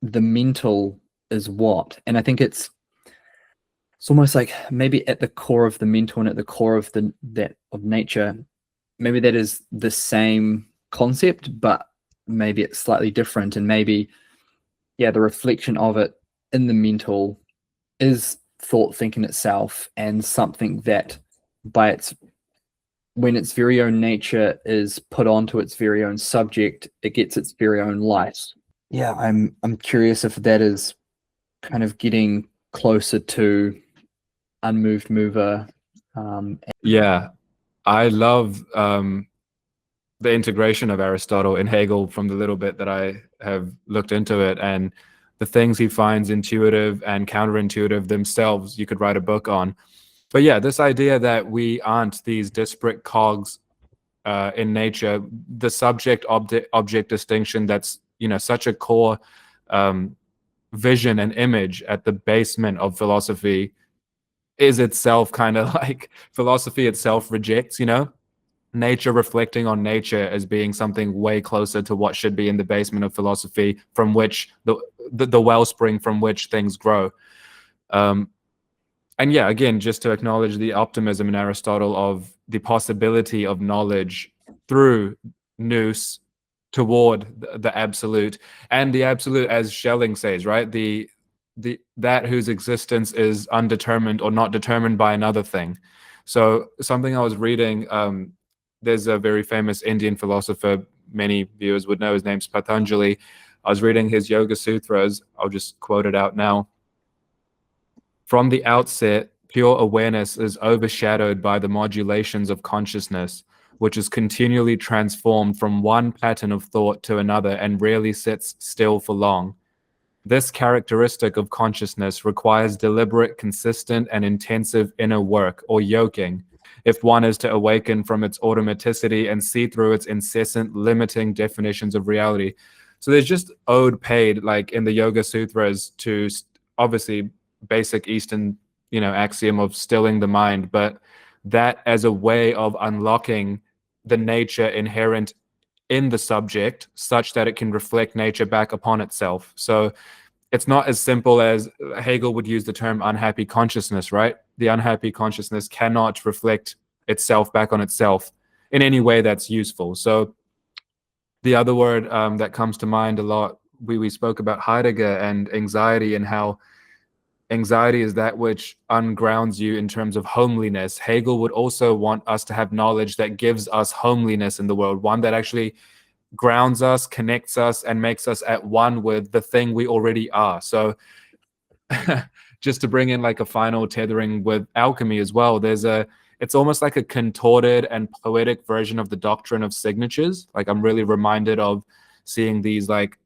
the mental is what? And I think it's almost like maybe at the core of the mental and at the core of that of nature, maybe that is the same concept, but maybe it's slightly different. And maybe, yeah, the reflection of it in the mental is thought thinking itself, and something that when its very own nature is put onto its very own subject, it gets its very own light. Yeah, I'm curious if that is kind of getting closer to unmoved mover. Yeah, I love the integration of Aristotle and Hegel from the little bit that I have looked into it, and the things he finds intuitive and counterintuitive themselves, you could write a book on. But yeah, this idea that we aren't these disparate cogs in nature, the subject-object distinction that's, such a core vision and image at the basement of philosophy, is itself kind of like philosophy itself rejects, nature reflecting on nature as being something way closer to what should be in the basement of philosophy, from which the wellspring from which things grow. And yeah, again, just to acknowledge the optimism in Aristotle of the possibility of knowledge through nous toward the absolute, and the absolute, as Schelling says, right? That whose existence is undetermined or not determined by another thing. So something I was reading, there's a very famous Indian philosopher, many viewers would know, his name's Patanjali. I was reading his Yoga Sutras. I'll just quote it out now. From the outset, pure awareness is overshadowed by the modulations of consciousness, which is continually transformed from one pattern of thought to another and rarely sits still for long. This characteristic of consciousness requires deliberate, consistent, and intensive inner work, or yoking, if one is to awaken from its automaticity and see through its incessant, limiting definitions of reality. So there's just ode paid, like in the Yoga Sutras, to obviously basic Eastern, axiom of stilling the mind, but that as a way of unlocking the nature inherent in the subject such that it can reflect nature back upon itself. So it's not as simple as Hegel would use the term unhappy consciousness, right? The unhappy consciousness cannot reflect itself back on itself in any way that's useful. So the other word that comes to mind a lot, we spoke about Heidegger and anxiety, and how anxiety is that which ungrounds you in terms of homeliness. Hegel would also want us to have knowledge that gives us homeliness in the world, one that actually grounds us, connects us, and makes us at one with the thing we already are. So just to bring in like a final tethering with alchemy as well, it's almost like a contorted and poetic version of the doctrine of signatures. Like I'm really reminded of seeing these like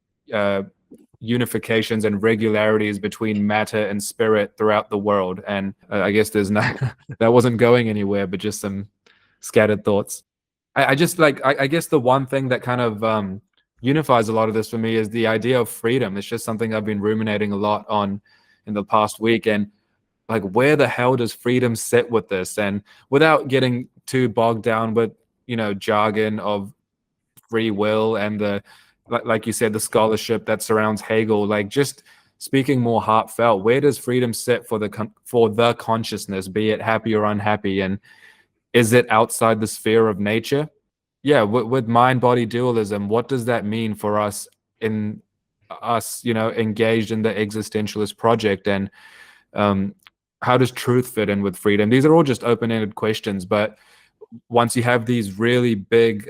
unifications and regularities between matter and spirit throughout the world. And I guess there's that wasn't going anywhere, but just some scattered thoughts. I guess the one thing that kind of unifies a lot of this for me is the idea of freedom. It's just something I've been ruminating a lot on in the past week. And like, where the hell does freedom sit with this? And without getting too bogged down with, jargon of free will and like you said, the scholarship that surrounds Hegel, like just speaking more heartfelt, where does freedom sit for the consciousness, be it happy or unhappy? And is it outside the sphere of nature? Yeah, with mind-body dualism, what does that mean for us engaged in the existentialist project? And how does truth fit in with freedom? These are all just open-ended questions, but once you have these really big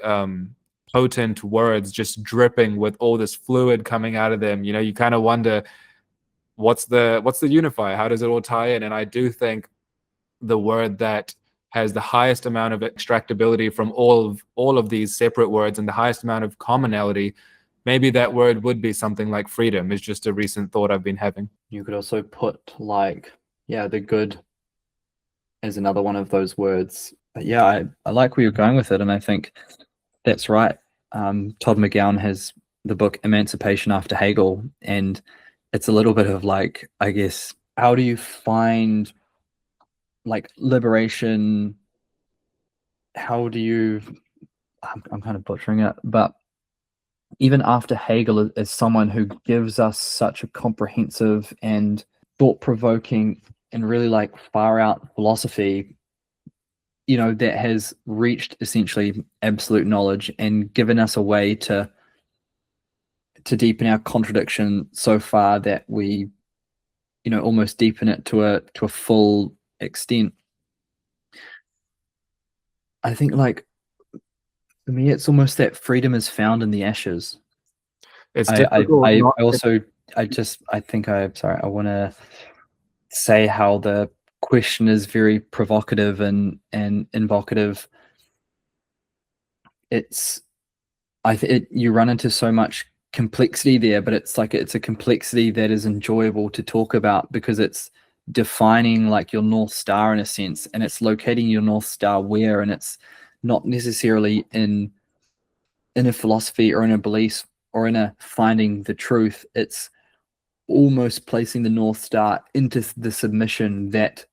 potent words just dripping with all this fluid coming out of them, you kind of wonder, what's the unifier? How does it all tie in? And I do think the word that has the highest amount of extractability from all of these separate words and the highest amount of commonality maybe that word would be something like freedom. Is just a recent thought I've been having. You could also put like, yeah, the good is another one of those words. But yeah, I like where you're going with it, and I think that's right. Todd McGowan has the book Emancipation After Hegel, and it's a little bit of like, I guess, how do you find like liberation? How do you, I'm kind of butchering it, but even after Hegel is someone who gives us such a comprehensive and thought-provoking and really like far out philosophy, you know, that has reached essentially absolute knowledge and given us a way to deepen our contradiction so far that we, you know, almost deepen it to a full extent. I think like for me, it's almost that freedom is found in the ashes. It's I difficult. I, Not I also I think I'm sorry, I want to say how the question is very provocative and invocative. It's you run into so much complexity there, but it's like it's a complexity that is enjoyable to talk about because it's defining like your North Star in a sense, and it's locating your North Star where, and it's not necessarily in a philosophy or in a belief or in a finding the truth. It's almost placing the North Star into the submission that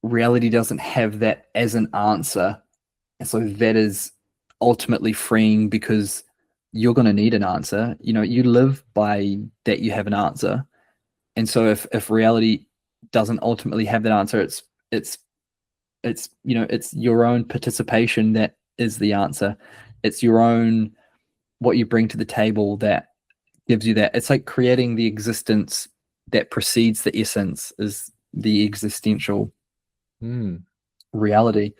reality doesn't have that as an answer. And so that is ultimately freeing because you're going to need an answer. You know, you live by that you have an answer. And so if reality doesn't ultimately have that answer, it's you know, it's your own participation that is the answer. It's your own what you bring to the table that gives you that. It's like creating the existence that precedes the essence is the existential reality.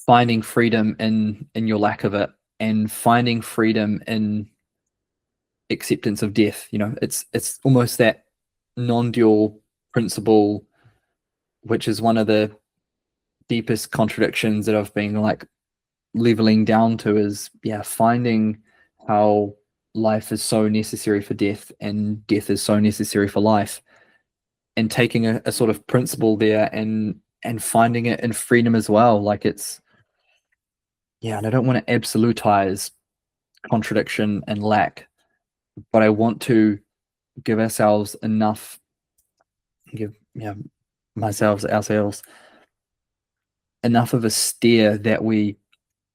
Finding freedom in your lack of it, and finding freedom in acceptance of death. You know, it's almost that non-dual principle, which is one of the deepest contradictions that I've been like leveling down to, is finding how life is so necessary for death and death is so necessary for life, and taking a sort of principle there and finding it in freedom as well. Like it's and I don't want to absolutize contradiction and lack, but I want to give ourselves enough, give ourselves enough of a steer that we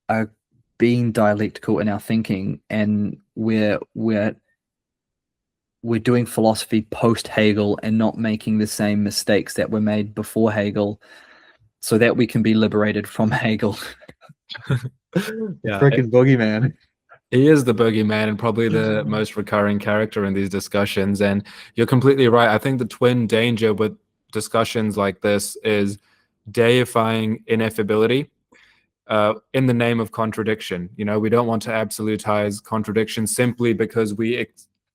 are being dialectical in our thinking, and we're doing philosophy post Hegel and not making the same mistakes that were made before Hegel, so that we can be liberated from Hegel. Freaking boogeyman. He is the boogeyman and probably the most recurring character in these discussions. And you're completely right. I think the twin danger with discussions like this is deifying ineffability in the name of contradiction. You know, we don't want to absolutize contradiction simply because we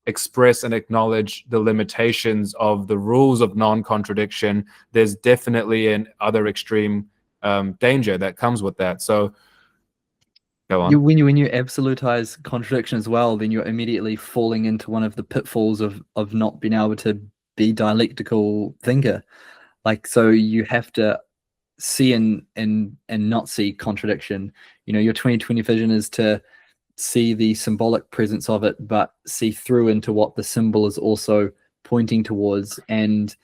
express and acknowledge the limitations of the rules of non-contradiction. There's definitely an other extreme danger that comes with that. So go on. When you absolutize contradiction as well, then you're immediately falling into one of the pitfalls of not being able to be dialectical thinker. Like, so you have to see and not see contradiction. You know, your 20/20 vision is to see the symbolic presence of it, but see through into what the symbol is also pointing towards, and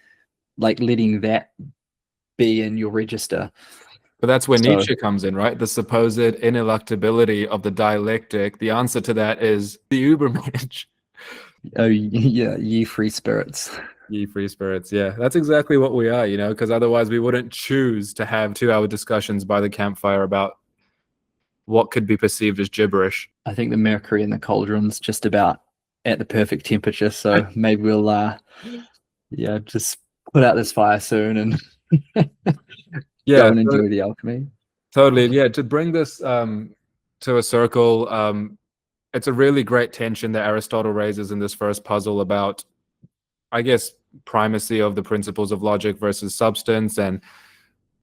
like letting that be in your register. But that's where Nietzsche comes in, right? The supposed ineluctability of the dialectic. The answer to that is the Übermensch. Oh, yeah, ye free spirits. Ye free spirits, yeah. That's exactly what we are, you know, because otherwise we wouldn't choose to have 2-hour discussions by the campfire about what could be perceived as gibberish. I think the mercury in the cauldron's just about at the perfect temperature, so maybe we'll just put out this fire soon and go and enjoy the alchemy. Totally. Yeah, to bring this to a circle, it's a really great tension that Aristotle raises in this first puzzle about, I guess, primacy of the principles of logic versus substance, and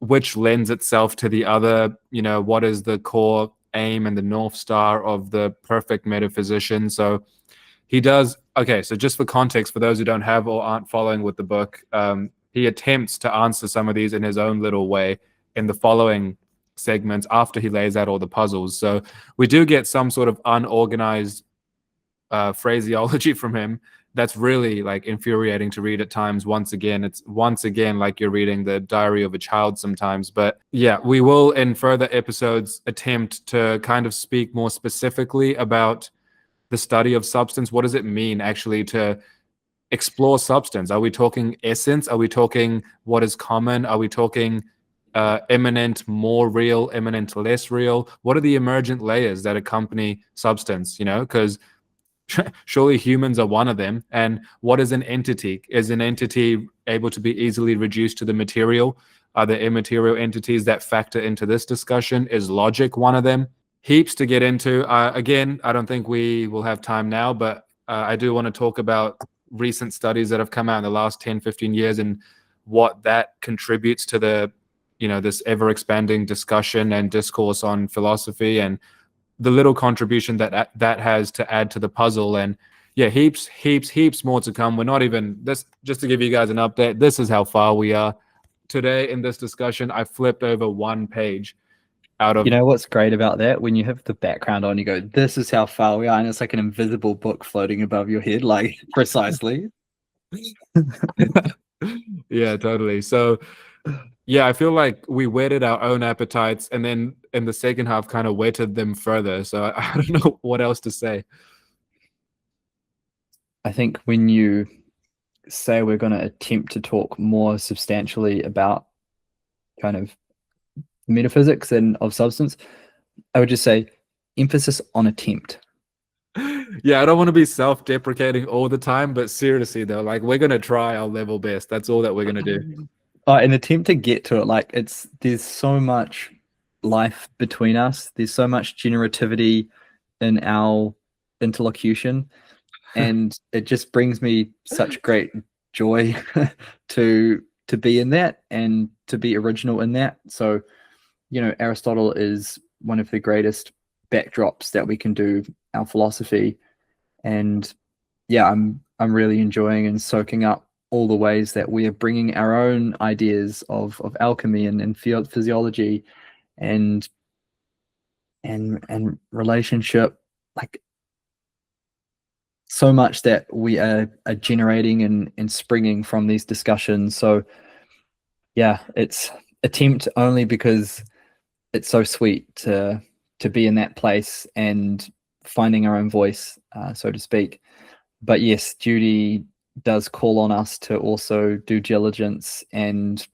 which lends itself to the other. You know, what is the core aim and the North Star of the perfect metaphysician. So he does. Okay, so just for context, for those who don't have or aren't following with the book, he attempts to answer some of these in his own little way in the following segments after he lays out all the puzzles. So we do get some sort of unorganized phraseology from him that's really like infuriating to read at times. Once again, it's like you're reading the diary of a child sometimes. But yeah, we will in further episodes attempt to kind of speak more specifically about the study of substance. What does it mean actually to explore substance? Are we talking essence? Are we talking what is common? Are we talking immanent, more real, immanent, less real? What are the emergent layers that accompany substance? Because surely humans are one of them. And what is an entity? Is an entity able to be easily reduced to the material? Are there immaterial entities that factor into this discussion? Is logic one of them? Heaps to get into. Again, I don't think we will have time now, but I do want to talk about recent studies that have come out in the last 10, 15 years and what that contributes to the this ever-expanding discussion and discourse on philosophy, and the little contribution that has to add to the puzzle. And yeah, heaps more to come. We're not even this. Just to give you guys an update, this is how far we are today in this discussion. I flipped over one page out of. You know what's great about that? When you have the background on, you go, "This is how far we are," and it's like an invisible book floating above your head, like precisely. Yeah, totally. So yeah, I feel like we whetted our own appetites, and then in the second half kind of whetted them further. So I don't know what else to say. I think when you say we're going to attempt to talk more substantially about kind of metaphysics and of substance, I would just say emphasis on attempt. Yeah, I don't want to be self-deprecating all the time, but seriously though, like we're going to try our level best. That's all that we're going to do. An attempt to get to it. Like there's so much life between us. There's so much generativity in our interlocution, and it just brings me such great joy to be in that and to be original in that. So, Aristotle is one of the greatest backdrops that we can do our philosophy, and yeah, I'm really enjoying and soaking up all the ways that we are bringing our own ideas of alchemy and physiology and relationship, like so much that we are generating and springing from these discussions. So yeah, it's attempt only because it's so sweet to be in that place and finding our own voice, so to speak. But yes, duty does call on us to also do diligence and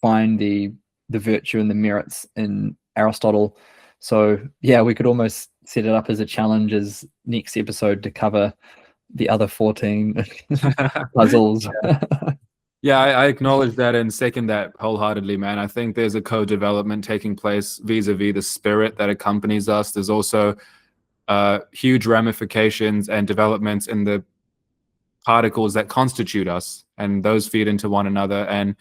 find the virtue and the merits in Aristotle. So yeah, we could almost set it up as a challenge as next episode to cover the other 14 puzzles. Yeah, I acknowledge that and second that wholeheartedly, man. I think there's a co-development taking place vis-a-vis the spirit that accompanies us. There's also huge ramifications and developments in the particles that constitute us, and those feed into one another. And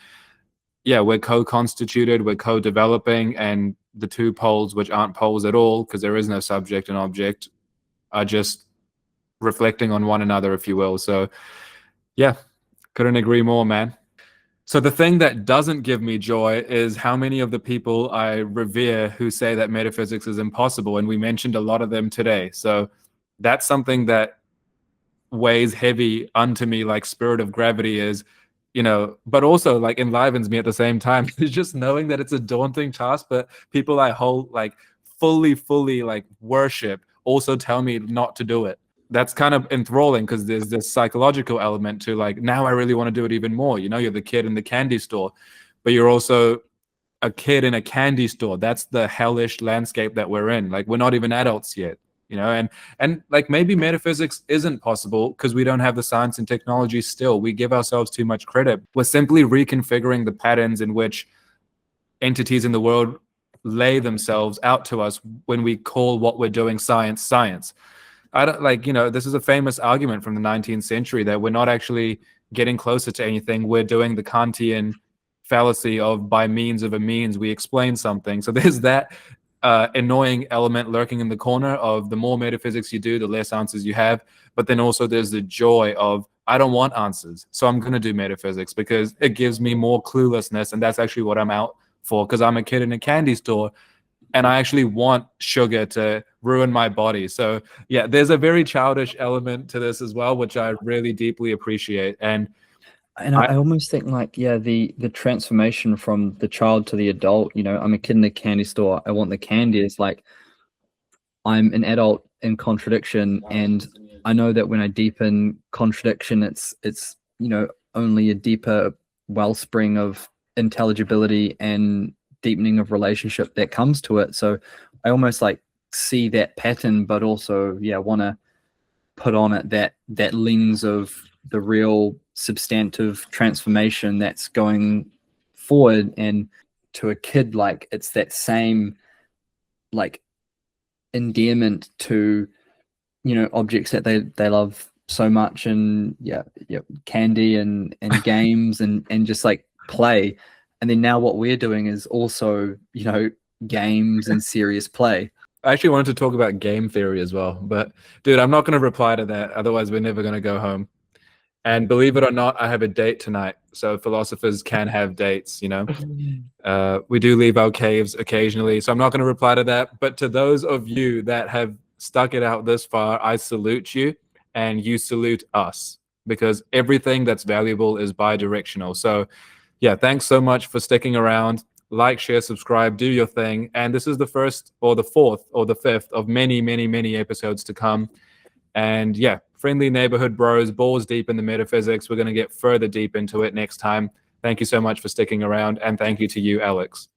yeah, we're co-constituted, we're co-developing, and the two poles, which aren't poles at all because there is no subject and object, are just reflecting on one another, if you will. So yeah, couldn't agree more, man. So the thing that doesn't give me joy is how many of the people I revere who say that metaphysics is impossible, and we mentioned a lot of them today. So that's something that weighs heavy unto me like spirit of gravity is, but also like enlivens me at the same time. It's just knowing that it's a daunting task, but people I hold like fully like worship also tell me not to do it. That's kind of enthralling because there's this psychological element to like, now I really want to do it even more. You're the kid in the candy store, but you're also a kid in a candy store. That's the hellish landscape that we're in. Like, we're not even adults yet, and like maybe metaphysics isn't possible because we don't have the science and technology still. We give ourselves too much credit. We're simply reconfiguring the patterns in which entities in the world lay themselves out to us when we call what we're doing science. I don't this is a famous argument from the 19th century that we're not actually getting closer to anything. We're doing the Kantian fallacy of by means of a means we explain something. So there's that annoying element lurking in the corner of the more metaphysics you do, the less answers you have. But then also there's the joy of, I don't want answers, so I'm going to do metaphysics because it gives me more cluelessness. And that's actually what I'm out for, because I'm a kid in a candy store and I actually want sugar to ruin my body. So yeah, there's a very childish element to this as well, which I really deeply appreciate. And I almost think like, yeah, the transformation from the child to the adult, you know, I'm a kid in a candy store, I want the candy, is like I'm an adult in contradiction, and I know that when I deepen contradiction, it's you know, only a deeper wellspring of intelligibility and deepening of relationship that comes to it. So I almost like see that pattern, but also, yeah, want to put on it that lens of the real substantive transformation that's going forward. And to a kid, like, it's that same like endearment to, you know, objects that they love so much, and yeah, candy and games and just like play. And then now what we're doing is also, you know, games and serious play. I actually wanted to talk about game theory as well, but dude, I'm not going to reply to that. Otherwise, we're never going to go home. And believe it or not, I have a date tonight. So philosophers can have dates, you know. We do leave our caves occasionally. So I'm not going to reply to that. But to those of you that have stuck it out this far, I salute you, and you salute us, because everything that's valuable is bi-directional. So yeah, thanks so much for sticking around. Like, share, subscribe, do your thing. And this is the first or the fourth or the fifth of many, many, many episodes to come. And yeah, friendly neighborhood bros, balls deep in the metaphysics. We're going to get further deep into it next time. Thank you so much for sticking around. And thank you to you, Alex.